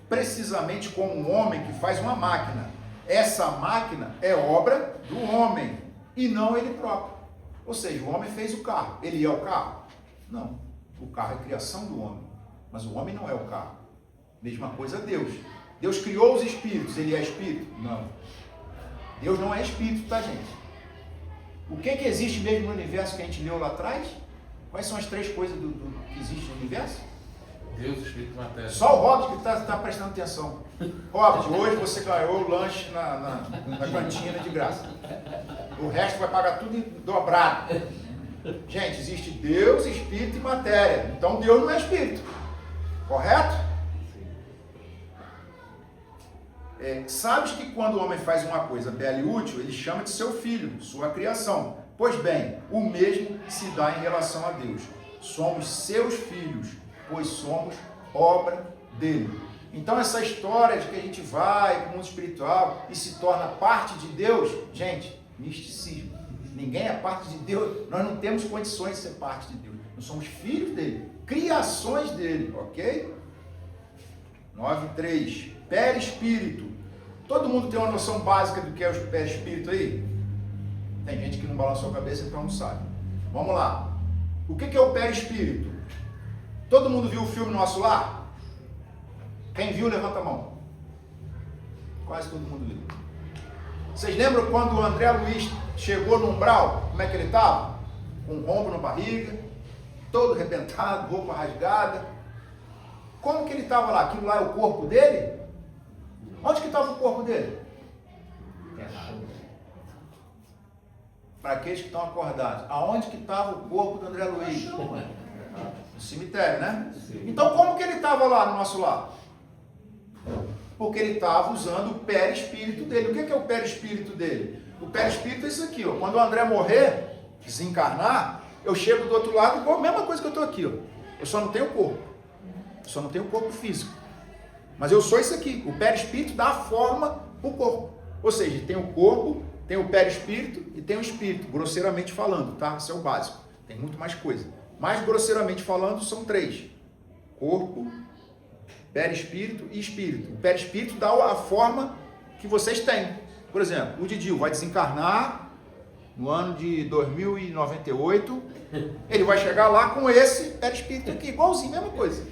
precisamente como um homem que faz uma máquina. Essa máquina é obra do homem e não ele próprio. Ou seja, o homem fez o carro. Ele é o carro? Não. O carro é criação do homem, mas o homem não é o carro. Mesma coisa Deus. Deus criou os espíritos, ele é espírito? Não. Deus não é espírito, tá, gente? O que existe mesmo no universo que a gente leu lá atrás? Quais são as três coisas que existem no universo? Deus, Espírito e Matéria. Só o Robert que está prestando atenção. Robert, hoje você ganhou o lanche na cantina de graça. O resto vai pagar tudo dobrado. Gente, existe Deus, Espírito e Matéria. Então Deus não é Espírito. Correto? Sabes que quando o homem faz uma coisa bela e útil, ele chama de seu filho, sua criação. Pois bem, o mesmo se dá em relação a Deus. Somos seus filhos, pois somos obra dele. Então essa história de que a gente vai para o mundo espiritual e se torna parte de Deus, gente, misticismo. Ninguém é parte de Deus, nós não temos condições de ser parte de Deus. Nós somos filhos dele, criações dele, ok? 9.3, perispírito. Todo mundo tem uma noção básica do que é o perispírito aí? Tem gente que não balançou a cabeça, então não sabe. Vamos lá. O que é o perispírito? Todo mundo viu o filme Nosso Lar? Quem viu, levanta a mão. Quase todo mundo viu. Vocês lembram quando o André Luiz chegou no umbral? Como é que ele estava? Com um rombo na barriga, todo arrebentado, roupa rasgada. Como que ele estava lá? Aquilo lá é o corpo dele? Onde que estava o corpo dele? Para aqueles que estão acordados, aonde que estava o corpo do André Luiz? No cemitério, né? Então como que ele estava lá no Nosso Lar? Porque ele estava usando o perispírito dele. O que é o perispírito dele? O perispírito é isso aqui, ó. Quando o André morrer, desencarnar, eu chego do outro lado igual a mesma coisa que eu estou aqui, ó. Eu só não tenho corpo. Eu só não tenho corpo físico. Mas eu sou isso aqui. O perispírito dá a forma para o corpo. Ou seja, tem o corpo, tem o perispírito e tem o espírito, grosseiramente falando, tá? Isso é o básico. Tem muito mais coisa. Mas grosseiramente falando, são três: corpo, perispírito e espírito. O perispírito dá a forma que vocês têm. Por exemplo, o Didil vai desencarnar no ano de 2098. Ele vai chegar lá com esse perispírito aqui, igualzinho, mesma coisa.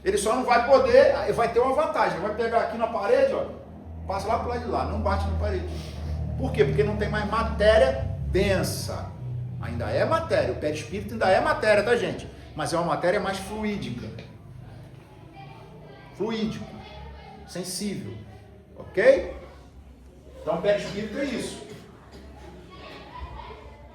Ele só não vai poder, vai ter uma vantagem. Ele vai pegar aqui na parede, ó, passa lá pro lado de lá, não bate na parede. Por quê? Porque não tem mais matéria densa. Ainda é matéria, o perispírito ainda é matéria, tá, gente? Mas é uma matéria mais fluídica. Fluídico, sensível, ok? Então, o perispírito é isso.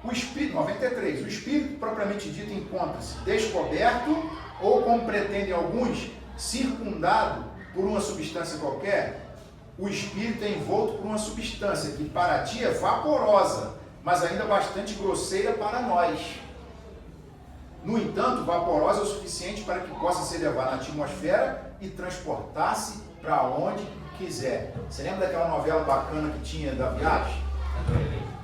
O espírito, 93, o espírito propriamente dito encontra-se descoberto ou, como pretendem alguns, circundado por uma substância qualquer. O espírito é envolto por uma substância que para ti é vaporosa, mas ainda bastante grosseira para nós. No entanto, vaporosa é o suficiente para que possa ser levada na atmosfera e transportar-se para onde quiser. Você lembra daquela novela bacana que tinha da viagem?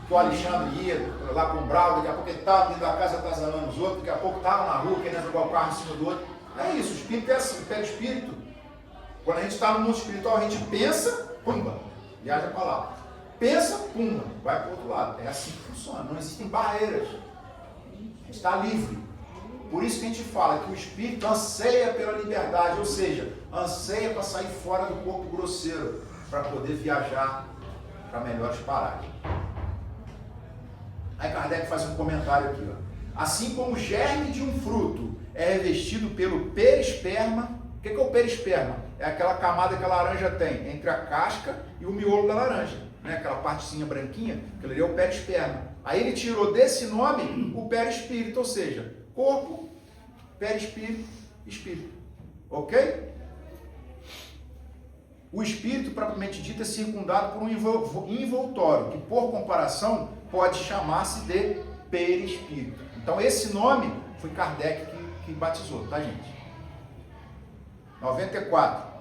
Que o Alexandre ia lá com o Brau, daqui a pouco ele estava dentro da casa atazanando os outros, daqui a pouco estava na rua querendo jogar o carro em cima do outro. É isso, o espírito é assim, o perispírito. Quando a gente está no mundo espiritual, a gente pensa, pumba, viaja para lá. Pensa, pumba, vai para o outro lado. É assim que funciona, não existem barreiras. A gente está livre. Por isso que a gente fala que o espírito anseia pela liberdade, ou seja, anseia para sair fora do corpo grosseiro, para poder viajar para melhores paragens. Aí Kardec faz um comentário aqui, ó. Assim como o germe de um fruto é revestido pelo perisperma. O que é o perisperma? É aquela camada que a laranja tem entre a casca e o miolo da laranja, né? Aquela partezinha branquinha, aquilo ali é o perisperma. Aí ele tirou desse nome o perispírito, ou seja, corpo, perispírito espírito. Ok? O espírito, propriamente dito, é circundado por um envoltório, que por comparação pode chamar-se de perispírito. Então esse nome foi Kardec que batizou, tá, gente? 94.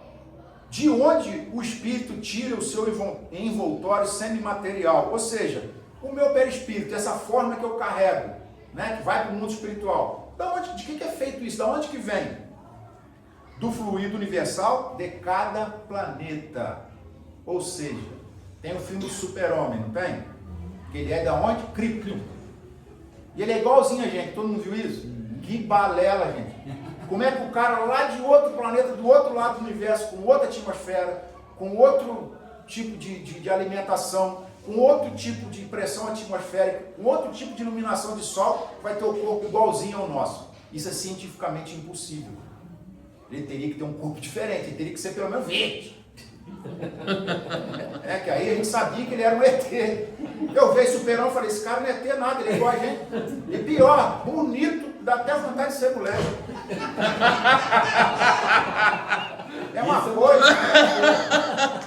De onde o espírito tira o seu envoltório semimaterial? Ou seja, o meu perispírito, essa forma que eu carrego, né, que vai para o mundo espiritual. De que é feito isso? Da onde que vem? Do fluido universal de cada planeta. Ou seja, tem o filme do Super-Homem, não tem? Que ele é da onde? Krypton. E ele é igualzinho a gente, todo mundo viu isso? Que balela, gente. Como é que o cara lá de outro planeta, do outro lado do universo, com outra atmosfera, com outro tipo de alimentação, com outro tipo de pressão atmosférica, com outro tipo de iluminação de sol, vai ter o corpo igualzinho ao nosso? Isso é cientificamente impossível. Ele teria que ter um corpo diferente, ele teria que ser pelo menos verde. É que aí a gente sabia que ele era um ET. Eu vejo Super-Homem e falei, esse cara não é ET nada, ele é igual a gente. E pior, bonito, dá até vontade de ser mulher. É uma coisa.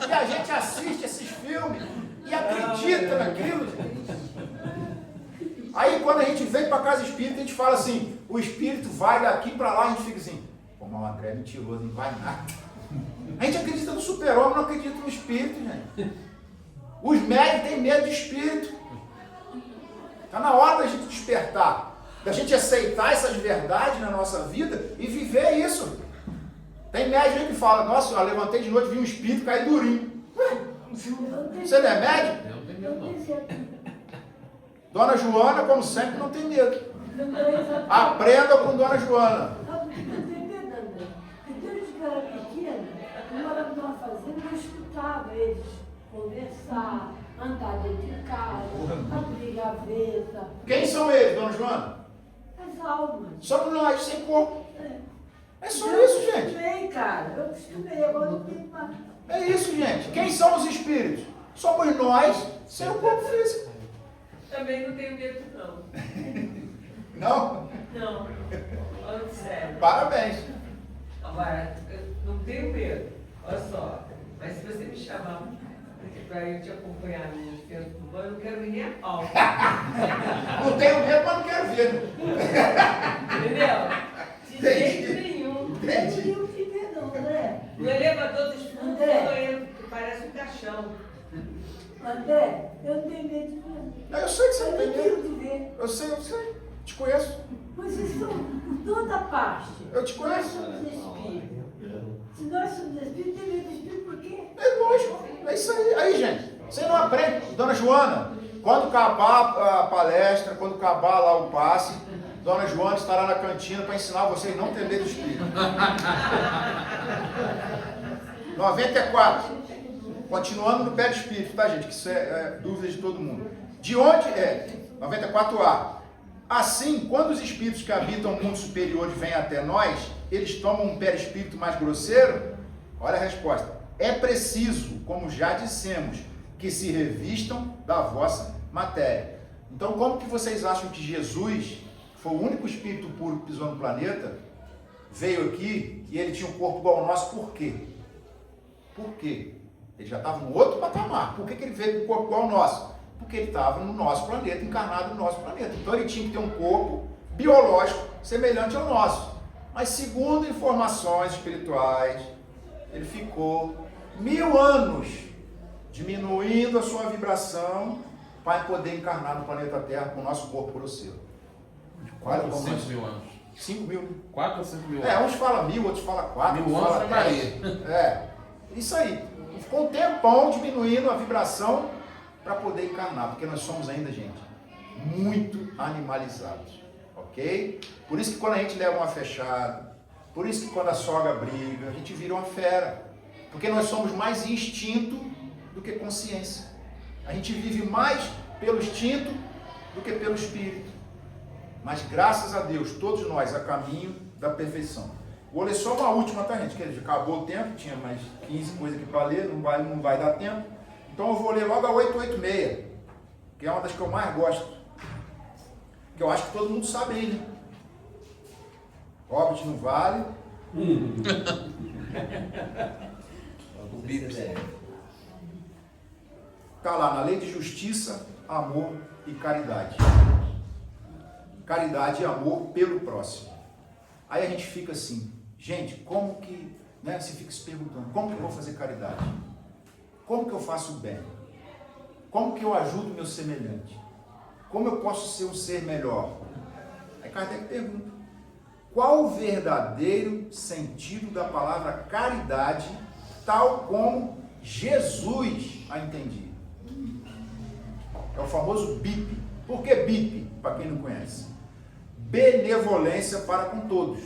E a gente assiste esses filmes e acredita naquilo. Aí quando a gente vem para casa espírita, a gente fala assim, o espírito vai daqui para lá, a gente fica assim, pô, mas o André é mentiroso, não vai nada. A gente acredita no Super-Homem, não acredita no espírito, gente. Os médicos têm medo de espírito. Está na hora da gente despertar, da gente aceitar essas verdades na nossa vida e viver isso. Tem médico aí que fala, nossa, eu levantei de noite, vi um espírito cair durinho. Você não é médico? Eu não tenho medo, não. Dona Joana, como sempre, não tem medo. Aprenda com Dona Joana. Eu morava numa fazenda, eu escutava eles conversar, andar dentro de casa, abrir gaveta. Quem são eles, Dona Joana? As almas. Somos nós, sem corpo. É só Eu isso, gente. acostumei, cara. Eu acostumei, agora não tenho mais. É isso, gente. Quem são os espíritos? Somos nós, sem o corpo físico. Também não tenho medo, não. Não? Não. Falando sério. Parabéns. Agora, eu não tenho medo. Olha só. Mas se você me chamar para eu te acompanhar no centro do banho, eu não quero ir nem a pau. Não tenho medo, mas não quero ver. Entendeu? De jeito nenhum. Entendi. Eu não tenho medo, não, André. No elevador dos fundos do banheiro, que parece um caixão. André, eu não tenho medo de ver. Não, eu sei que você Eu não tem não tenho medo. de ver. Eu sei. Te conheço. Vocês estão por toda parte. Eu te Nós conheço. somos espíritos. Se nós somos espíritos, tem medo de espírito por quê? É lógico. É isso aí. Aí, gente. Você não aprende. Dona Joana, quando acabar a palestra, quando acabar lá o passe, Dona Joana estará na cantina para ensinar vocês a não ter medo do espírito. 94. Continuando no pé de espírito, tá, gente? Que isso é dúvida de todo mundo. De onde é? 94A. Assim, quando os espíritos que habitam o mundo superior vêm até nós, eles tomam um perispírito mais grosseiro? Olha a resposta. É preciso, como já dissemos, que se revistam da vossa matéria. Então, como que vocês acham que Jesus, que foi o único espírito puro que pisou no planeta, veio aqui e ele tinha um corpo igual ao nosso? Por quê? Por quê? Ele já estava no outro patamar. Por que ele veio com um corpo igual ao nosso? Porque ele estava no nosso planeta, encarnado no nosso planeta. Então ele tinha que ter um corpo biológico semelhante ao nosso. Mas segundo informações espirituais, ele ficou 1000 anos diminuindo a sua vibração para poder encarnar no planeta Terra com o nosso corpo grosseiro. 4 ou 5 mil anos. 5 mil. 4 ou 5 mil anos. Uns falam 1000, outros falam 4, 1000 outros anos falam na 10. Isso aí. Ficou um tempão diminuindo a vibração para poder encarnar, porque nós somos ainda, gente, muito animalizados, ok? Por isso que quando a gente leva uma fechada, por isso que quando a sogra briga, a gente vira uma fera, porque nós somos mais instinto do que consciência. A gente vive mais pelo instinto do que pelo espírito. Mas graças a Deus, todos nós a caminho da perfeição. Vou ler só uma última, tá, gente? Que acabou o tempo, tinha mais 15 coisas aqui para ler, não vai dar tempo. Então eu vou ler logo a 886, que é uma das que eu mais gosto. Que eu acho que todo mundo sabe aí, né? Hobbit no Vale, O BIP. Está lá na lei de justiça, amor e caridade. Caridade e amor pelo próximo. Aí a gente fica assim, gente, como que, né, você fica se perguntando, como que eu vou fazer caridade? Como que eu faço o bem? Como que eu ajudo o meu semelhante? Como eu posso ser um ser melhor? Aí Kardec pergunta, qual o verdadeiro sentido da palavra caridade, tal como Jesus a entendia? É o famoso BIP. Por que BIP, para quem não conhece? Benevolência para com todos.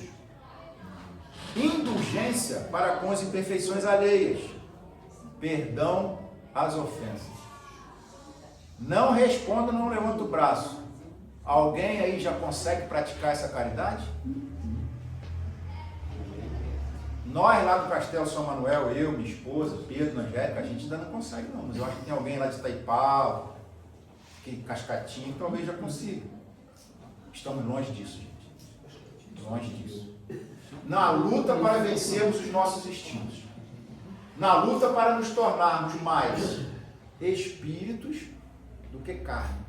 Indulgência para com as imperfeições alheias. Perdão às ofensas. Não responda, não levanta o braço. Alguém aí já consegue praticar essa caridade? Nós lá do Castelo São Manuel, eu, minha esposa, Pedro, Angélica, a gente ainda não consegue não, mas eu acho que tem alguém lá de Itaipava, que Cascatinho, talvez já consiga. Estamos longe disso, gente. Longe disso. Na luta para vencermos os nossos instintos. Na luta para nos tornarmos mais espíritos do que carne.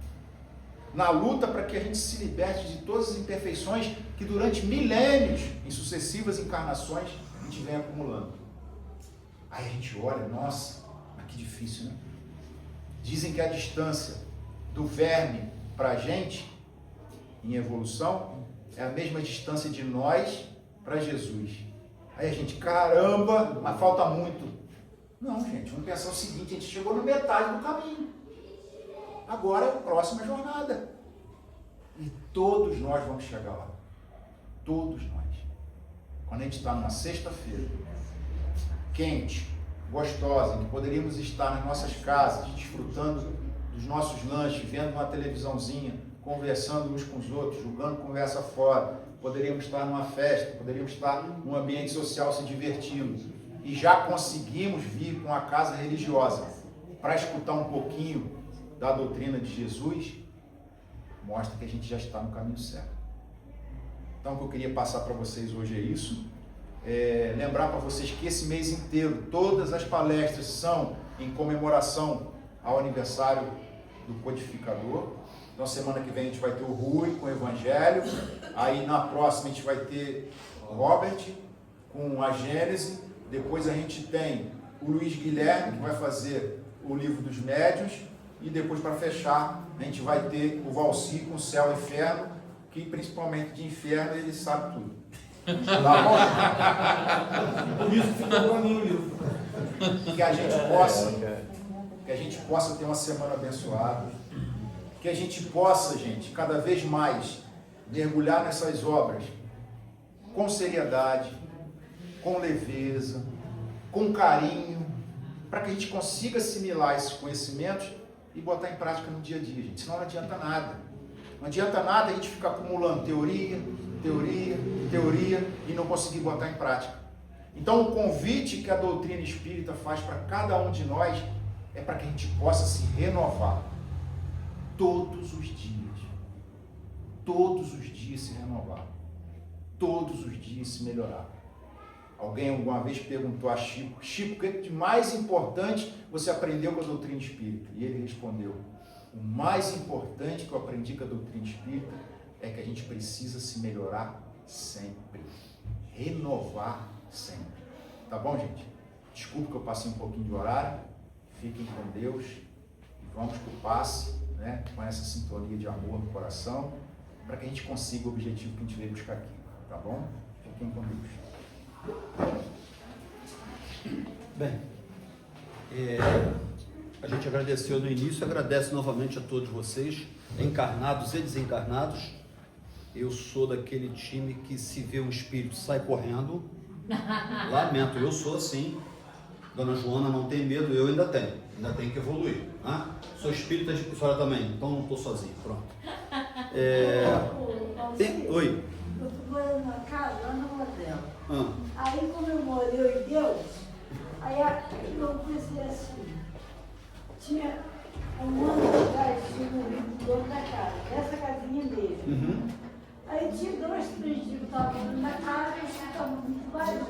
Na luta para que a gente se liberte de todas as imperfeições que durante milênios, em sucessivas encarnações, a gente vem acumulando. Aí a gente olha, nossa, mas que difícil, né? Dizem que a distância do verme para a gente, em evolução, é a mesma distância de nós para Jesus. Aí a gente, caramba, mas falta muito. Não, gente, vamos pensar o seguinte, a gente chegou na metade do caminho. Agora é a próxima jornada. E todos nós vamos chegar lá. Todos nós. Quando a gente está numa sexta-feira, quente, gostosa, em que poderíamos estar nas nossas casas, desfrutando dos nossos lanches, vendo uma televisãozinha, conversando uns com os outros, jogando conversa fora, poderíamos estar numa festa, poderíamos estar num ambiente social se divertindo, e já conseguimos vir com a casa religiosa para escutar um pouquinho da doutrina de Jesus, mostra que a gente já está no caminho certo. Então o que eu queria passar para vocês hoje é isso, lembrar para vocês que esse mês inteiro, todas as palestras são em comemoração ao aniversário do Codificador. Então semana que vem a gente vai ter o Rui com o Evangelho, aí na próxima a gente vai ter o Robert com a Gênese, depois a gente tem o Luiz Guilherme que vai fazer o Livro dos Médiuns, e depois para fechar a gente vai ter o Valci com o Céu e Inferno, que principalmente de inferno ele sabe tudo. Tá bom? Por isso ficou para mim o livro. Que a gente possa ter uma semana abençoada, que a gente possa, gente, cada vez mais mergulhar nessas obras com seriedade, com leveza, com carinho, para que a gente consiga assimilar esses conhecimentos e botar em prática no dia a dia, gente. Senão não adianta nada. Não adianta nada a gente ficar acumulando teoria e não conseguir botar em prática. Então o convite que a doutrina espírita faz para cada um de nós é para que a gente possa se renovar todos os dias. Todos os dias se renovar. Todos os dias se melhorar. Alguém alguma vez perguntou a Chico, o que de mais importante você aprendeu com a doutrina espírita? E ele respondeu, o mais importante que eu aprendi com a doutrina espírita é que a gente precisa se melhorar sempre, renovar sempre. Tá bom, gente? Desculpa que eu passei um pouquinho de horário, fiquem com Deus e vamos para o passe, né, com essa sintonia de amor no coração, para que a gente consiga o objetivo que a gente veio buscar aqui, tá bom? Fiquem com Deus. Bem, a gente agradeceu no início, agradece novamente a todos vocês, encarnados e desencarnados. Eu sou daquele time que se vê um espírito sai correndo. Lamento, eu sou assim. Dona Joana não tem medo, eu ainda tenho que evoluir, né? Sou espírita de fora também, então não estou sozinho, pronto. Oi. Eu estou morando na casa, lá no modelo. Ah. Aí comemorou em Deus, aí eu pensei assim, tinha um ano atrás, tinha um dono da casa, dessa casinha mesmo. Uhum. Aí Aí tinha 2, 3 dias que eu estava na casa, eu estava muito barulho.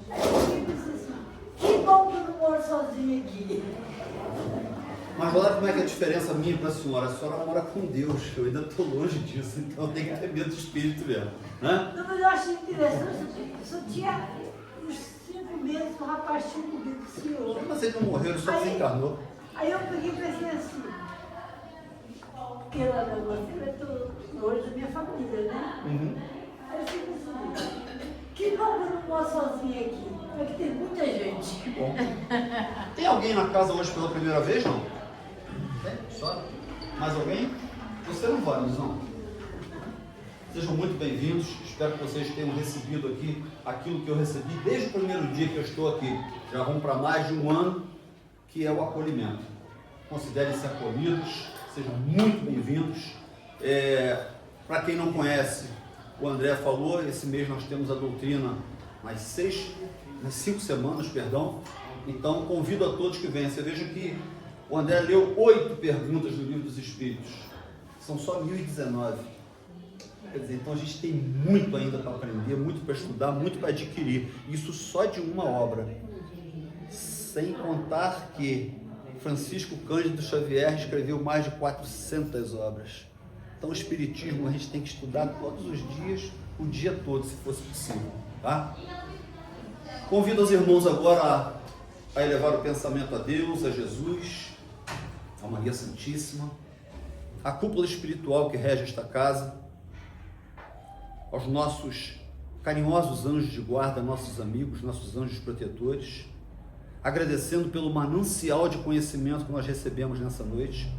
Aí eu disse assim, que bom que eu não moro sozinha aqui. Mas olha como é que é a diferença minha para a senhora mora com Deus, eu ainda estou longe disso, então tem que ter medo do espírito mesmo. Né? Não, mas eu achei interessante, só tinha uns 5 meses que o rapaz tinha morrido com o senhor. Mas ele não morreu, ele só Aí- desencarnou. Aí eu peguei e pensei assim, porque lá na nossa, eu estou longe da minha família, né? Aí eu fiquei assim, que bom que eu não moro sozinha aqui, porque tem muita gente. Bom. Tem alguém na casa hoje pela primeira vez, não? Tem? Só? Mais alguém? Você não vai, não? Sejam muito bem-vindos. Espero que vocês tenham recebido aqui aquilo que eu recebi desde o primeiro dia que eu estou aqui. Já vão para mais de um ano, que é o acolhimento. Considerem-se acolhidos, sejam muito bem-vindos. Para quem não conhece, o André falou, esse mês nós temos a doutrina nas 5 semanas, perdão. Então, convido a todos que venham. Você veja que o André leu 8 perguntas do Livro dos Espíritos. São só 1019. Quer dizer, então a gente tem muito ainda para aprender, muito para estudar, muito para adquirir. Isso só de uma obra. Sem contar que Francisco Cândido Xavier escreveu mais de 400 obras. Então o Espiritismo a gente tem que estudar todos os dias, o dia todo, se fosse possível. Tá? Convido os irmãos agora a elevar o pensamento a Deus, a Jesus, a Maria Santíssima, a cúpula espiritual que rege esta casa, aos nossos carinhosos anjos de guarda, nossos amigos, nossos anjos protetores, agradecendo pelo manancial de conhecimento que nós recebemos nessa noite,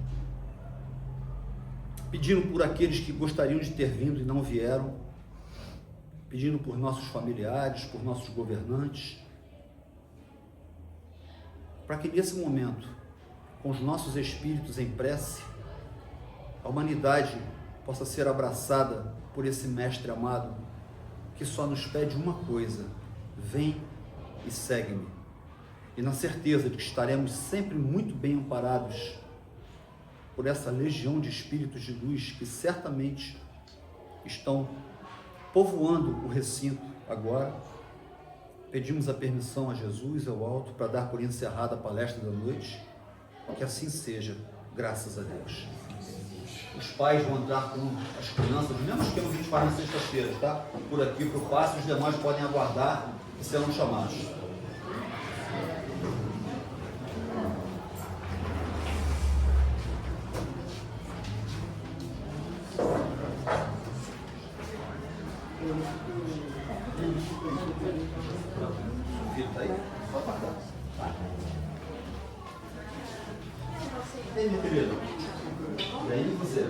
pedindo por aqueles que gostariam de ter vindo e não vieram, pedindo por nossos familiares, por nossos governantes, para que nesse momento, com os nossos espíritos em prece, a humanidade possa ser abraçada por esse Mestre amado, que só nos pede uma coisa: vem e segue-me. E na certeza de que estaremos sempre muito bem amparados por essa legião de espíritos de luz que certamente estão povoando o recinto agora, pedimos a permissão a Jesus e ao alto para dar por encerrada a palestra da noite. Que assim seja, graças a Deus. Os pais vão entrar com as crianças, mesmo que a gente faz na sexta-feira, tá? Por aqui para o passo, os demais podem aguardar e serão chamados. Filho, tá aí? Só para cá. E aí, meu querido? E aí, você?